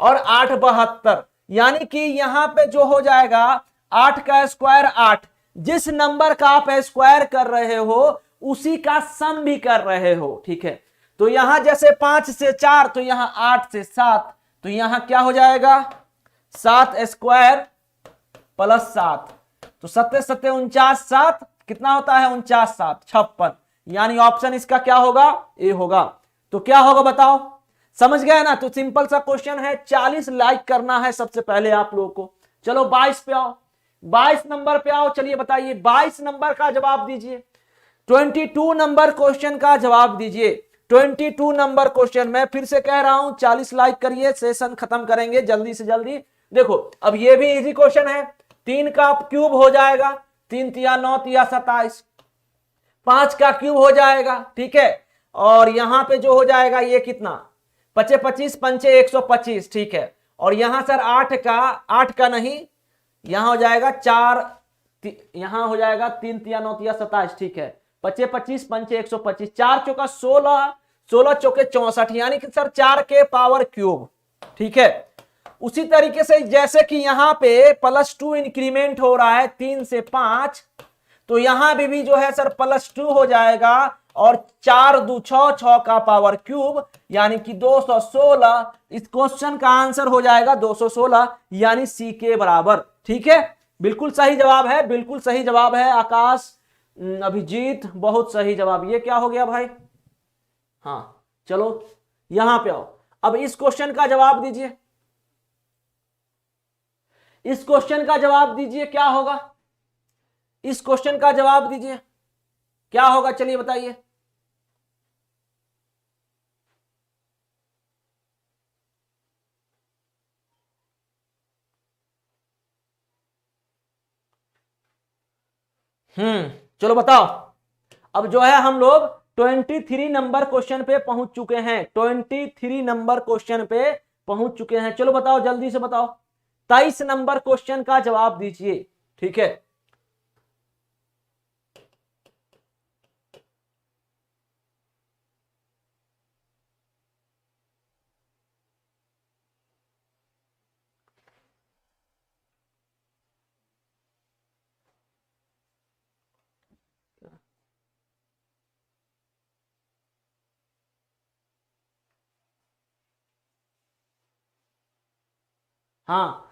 और 8 72, यानी कि यहां पे जो हो जाएगा 8 का स्क्वायर 8, जिस नंबर का आप स्क्वायर कर रहे हो उसी का सम भी कर रहे हो, ठीक है? तो यहां जैसे 5 से 4, तो यहां 8 से 7, तो यहां क्या हो जाएगा 7 स्क्वायर प्लस 7, तो 7 7 49, 7 कितना होता है 49 7 56, यानी ऑप्शन इसका क्या होगा? ए होगा। तो क्या होगा बताओ? समझ गए ना? तो सिंपल सा क्वेश्चन है, 40 लाइक करना है सबसे पहले आप लोगों को। चलो 22 पे आओ, 22 नंबर पे आओ। चलिए बताइए 22 नंबर का जवाब दीजिए, 22 नंबर क्वेश्चन का जवाब दीजिए। 22 नंबर क्वेश्चन, मैं फिर से कह रहा हूं 40 लाइक करिए, सेशन खत्म करेंगे जल्दी से जल्दी। देखो अब ये भी इजी क्वेश्चन है, 3 का क्यूब हो जाएगा, 3 तिया 9 तिया 27, 5 का क्यूब हो जाएगा, ठीक है। और यहां पे जो हो जाएगा ये कितना, 25 25 पंचे 125, ठीक है। और यहां सर 8 का नहीं, यहां हो जाएगा 4, यहां हो जाएगा 3 तिया 9 तिया 27, ठीक है। 25 25 पंचे 125, 4 चौका 16, 16 चौके 64, यानी कि सर 4 के पावर क्यूब, ठीक है। उसी तरीके से जैसे कि यहां पे +2 इंक्रीमेंट हो रहा है 3 से 5, तो यहां भी जो है सर +2 हो जाएगा, और 4 2 6, 6 का पावर क्यूब यानी कि 216। इस क्वेश्चन का आंसर हो जाएगा 216, यानी सी के बराबर, ठीक है। बिल्कुल सही जवाब है, बिल्कुल सही जवाब है आकाश, अभिजीत, बहुत सही जवाब। ये क्या हो गया भाई, हाँ चलो यहां पे आओ। अब इस क्वेश्चन का जवाब दीजिए, इस क्वेश्चन का जवाब दीजिए, क्या होगा, इस क्वेश्चन का जवाब दीजिए, क्या होगा, चलिए बताइए। चलो बताओ। अब जो है हम लोग 23 नंबर क्वेश्चन पे पहुंच चुके हैं, 23 नंबर क्वेश्चन पे पहुंच चुके हैं। चलो बताओ, जल्दी से बताओ, 23 नंबर क्वेश्चन का जवाब दीजिए, ठीक है। हाँ,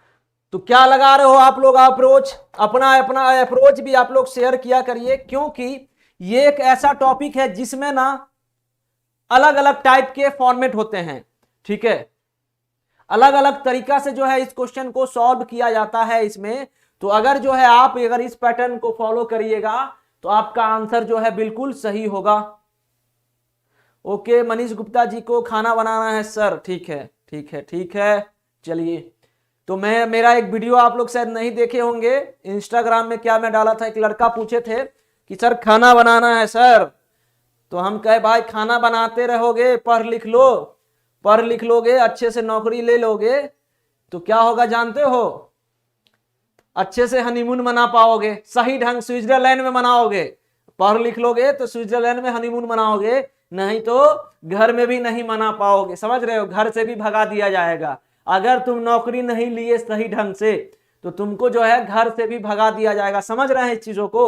तो क्या लगा रहे हो आप लोग अप्रोच, अपना अपना अप्रोच भी आप लोग शेयर किया करिए, क्योंकि ये एक ऐसा टॉपिक है जिसमें ना अलग अलग टाइप के फॉर्मेट होते हैं, ठीक है। अलग अलग तरीका से जो है इस क्वेश्चन को सॉल्व किया जाता है इसमें। तो अगर जो है आप अगर इस पैटर्न को फॉलो करिएगा तो आपका आंसर जो है बिल्कुल सही होगा। ओके, मनीष गुप्ता जी को खाना बनाना है सर, ठीक है ठीक है ठीक है। चलिए, तो मेरा एक वीडियो आप लोग शायद नहीं देखे होंगे, इंस्टाग्राम में क्या मैं डाला था, एक लड़का पूछे थे कि सर खाना बनाना है सर, तो हम कहे भाई खाना बनाते रहोगे, पढ़ लिख लो, पढ़ लिख लोगे, अच्छे से नौकरी ले लोगे तो क्या होगा जानते हो, अच्छे से हनीमून मना पाओगे, सही ढंग स्विट्जरलैंड में मनाओगे। पढ़ लिख लोगे तो स्विट्जरलैंड में हनीमून मनाओगे, नहीं तो घर में भी नहीं मना पाओगे, समझ रहे हो, घर से भी भगा दिया जाएगा। अगर तुम नौकरी नहीं लिए सही ढंग से तो तुमको जो है घर से भी भगा दिया जाएगा, समझ रहे हैं इस चीजों को।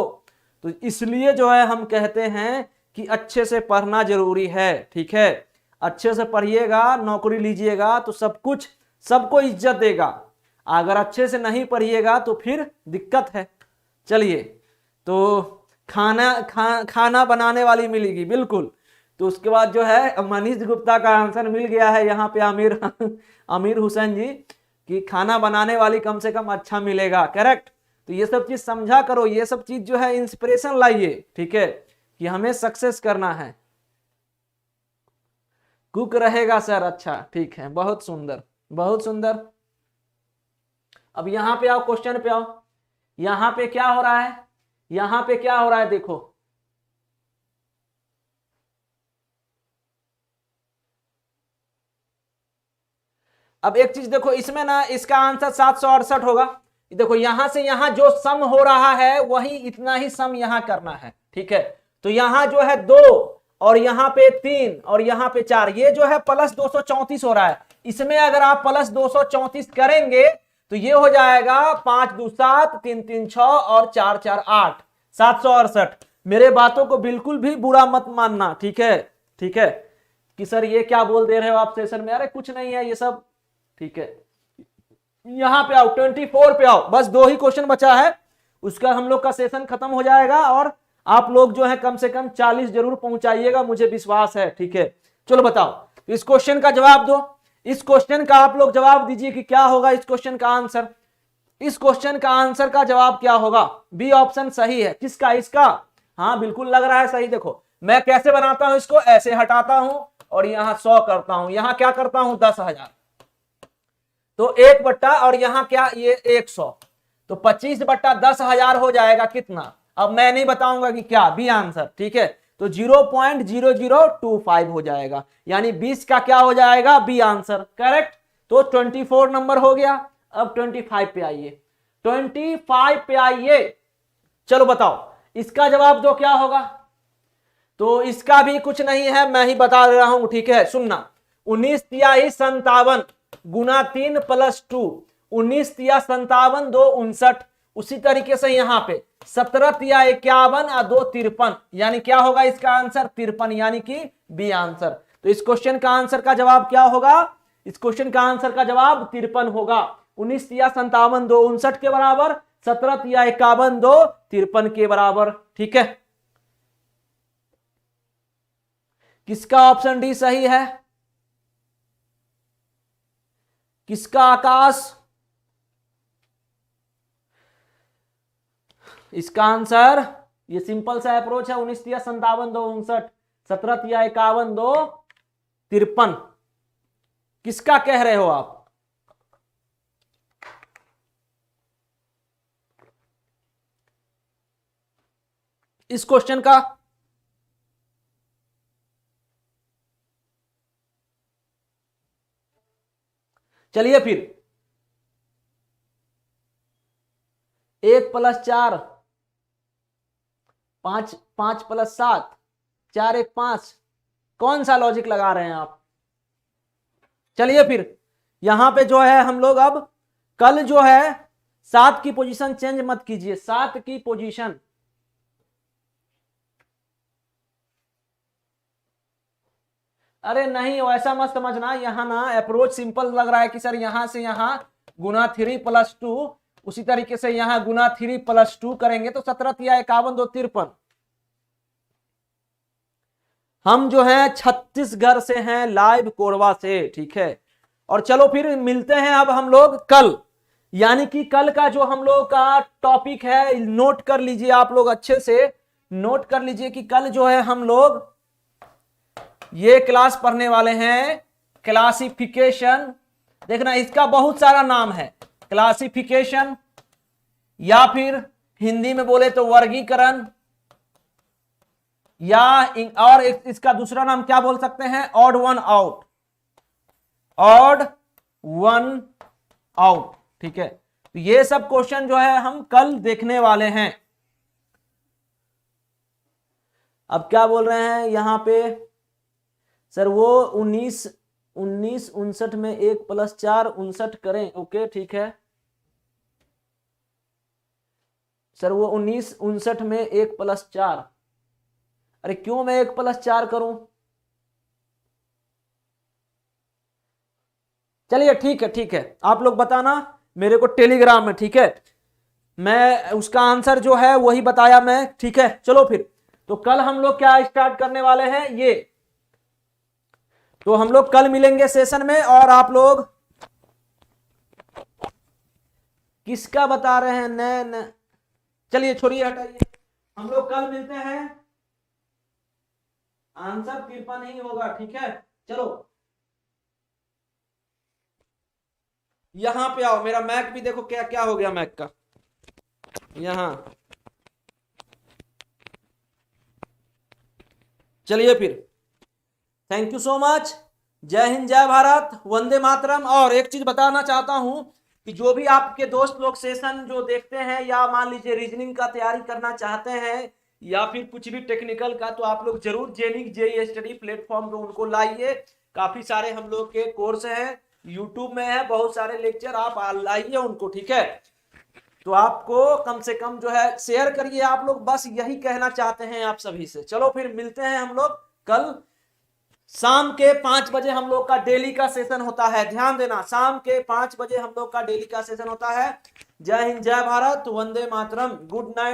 तो इसलिए जो है हम कहते हैं कि अच्छे से पढ़ना जरूरी है, ठीक है। अच्छे से पढ़िएगा, नौकरी लीजिएगा तो सब कुछ सबको इज्जत देगा। अगर अच्छे से नहीं पढ़िएगा तो फिर दिक्कत है। चलिए, तो खाना बनाने वाली मिलेगी, बिल्कुल। तो उसके बाद जो है मनीष गुप्ता का आंसर मिल गया है यहाँ पे, आमिर हुसैन जी कि खाना बनाने वाली कम से कम अच्छा मिलेगा, करेक्ट। तो ये सब चीज समझा करो, ये सब चीज जो है इंस्पिरेशन लाइए, ठीक है, कि हमें सक्सेस करना है। कुक रहेगा सर, अच्छा ठीक है, बहुत सुंदर बहुत सुंदर। अब यहां पे आओ, क्वेश्चन पे आओ। यहां पे क्या हो रहा है, यहां पे क्या हो रहा है देखो, अब एक चीज देखो इसमें ना, इसका आंसर 768 होगा। देखो यहां से यहां जो सम हो रहा है वही इतना ही सम यहां करना है, ठीक है। तो यहां जो है 2 और यहां पे 3 और यहां पे 4, ये जो है +234 हो रहा है। इसमें अगर आप +234 करेंगे तो ये हो जाएगा 5 2 7, 3 3 6 और 4 4 8, 768। मेरे बातों को बिल्कुल भी बुरा मत मानना, ठीक है, ठीक है, कि सर ये क्या बोल दे रहे हो आप सेशन में, अरे कुछ नहीं है ये सब, ठीक है। यहां पे आओ, 24 पे आओ, बस 2 ही क्वेश्चन बचा है, उसका हम लोग का सेशन खत्म हो जाएगा। और आप लोग जो है कम से कम 40 जरूर पहुंचाइएगा, मुझे विश्वास है, ठीक है। चलो बताओ, इस क्वेश्चन का जवाब दो, इस क्वेश्चन का आप लोग जवाब दीजिए कि क्या होगा इस क्वेश्चन का आंसर। इस क्वेश्चन का आंसर का जवाब क्या होगा, बी ऑप्शन सही है, किसका, इसका, हाँ बिल्कुल लग रहा है सही। देखो मैं कैसे बनाता हूं इसको, ऐसे हटाता हूं और यहां 100 करता हूं, यहां क्या करता हूं 10,000, तो 1 बट्टा और यहां क्या, ये 100, तो 25/10,000 हो जाएगा कितना, अब मैं नहीं बताऊंगा कि क्या, बी आंसर, ठीक है। तो 0.0025 हो जाएगा, यानी 20 का क्या हो जाएगा, बी आंसर, करेक्ट। तो 24 नंबर हो गया। अब 25 पे आइए, 25 पे आइए, चलो बताओ इसका जवाब दो क्या होगा। तो इसका भी कुछ नहीं है, मैं ही बता रहा हूं, ठीक है, सुनना। 19 तिहाई 57 गुना 3 + 2, 19 तिया 57 2 59। उसी तरीके से यहां पे 17 तिया 51 और 2 53, यानी क्या होगा इसका आंसर 53, यानी कि बी आंसर। तो इस क्वेश्चन का आंसर का जवाब क्या होगा, इस क्वेश्चन का आंसर का जवाब 53 होगा। 19 तिया 57 2 59 के बराबर, 17 तिया 51 2 53 के बराबर, ठीक है। किसका ऑप्शन डी सही है, किसका आकाश, इसका आंसर, ये सिंपल सा अप्रोच है, 19 तिया 57 2 59, 17 तिया 51 2 53। किसका कह रहे हो आप, इस क्वेश्चन का? चलिए फिर 1 + 4 5 5 + 7 4 1 5, कौन सा लॉजिक लगा रहे हैं आप? चलिए फिर यहां पे जो है हम लोग अब कल जो है 7 की पोजीशन चेंज मत कीजिए, 7 की पोजीशन, अरे नहीं वैसा मत समझना, यहाँ ना अप्रोच सिंपल लग रहा है कि सर यहां से यहां गुना 3 + 2, उसी तरीके से यहां गुना 3 + 2 करेंगे तो 17 तिया 51 2 53। हम जो है छत्तीसगढ़ से हैं, लाइव कोरबा से, ठीक है। और चलो फिर मिलते हैं अब हम लोग कल, यानी कि कल का जो हम लोग का टॉपिक है, नोट कर लीजिए आप लोग, अच्छे से नोट कर लीजिए कि कल जो है हम लोग ये क्लास पढ़ने वाले हैं क्लासिफिकेशन। देखना इसका बहुत सारा नाम है, क्लासिफिकेशन, या फिर हिंदी में बोले तो वर्गीकरण, या और इसका दूसरा नाम क्या बोल सकते हैं, odd one out, odd one out, ठीक है। तो ये सब क्वेश्चन जो है हम कल देखने वाले हैं। अब क्या बोल रहे हैं यहां पे, सर वो 19 59 में 1 + 4 59 करें, ओके ठीक है सर, वो 19 59 में 1 + 4, अरे क्यों मैं 1 + 4 करूं, चलिए ठीक है, आप लोग बताना मेरे को टेलीग्राम में, ठीक है, मैं उसका आंसर जो है वही बताया मैं, ठीक है। चलो फिर तो कल हम लोग क्या स्टार्ट करने वाले हैं ये, तो हम लोग कल मिलेंगे सेशन में। और आप लोग किसका बता रहे हैं, न चलिए छोड़िए हटाइए, हम लोग कल मिलते हैं, आंसर 53 ही होगा, ठीक है। चलो यहां पे आओ, मेरा मैक भी देखो क्या क्या हो गया मैक का, यहां चलिए फिर, थैंक यू सो मच, जय हिंद जय भारत वंदे मातरम। और एक चीज बताना चाहता हूं कि जो भी आपके दोस्त लोग सेशन जो देखते हैं, या मान लीजिए रीजनिंग का तैयारी करना चाहते हैं, या फिर कुछ भी टेक्निकल का, तो आप लोग जरूर जेनिक जेई स्टडी प्लेटफॉर्म पे उनको लाइए। काफी सारे हम लोग के कोर्स हैं, यूट्यूब में है बहुत सारे लेक्चर, आप लाइए उनको, ठीक है। तो आपको कम से कम जो है शेयर करिए आप लोग, बस यही कहना चाहते हैं आप सभी से। चलो फिर मिलते हैं हम लोग कल शाम के 5 बजे, हम लोग का डेली का सेशन होता है, ध्यान देना, शाम के 5 बजे हम लोग का डेली का सेशन होता है। जय हिंद जय भारत वंदे मातरम, गुड नाइट।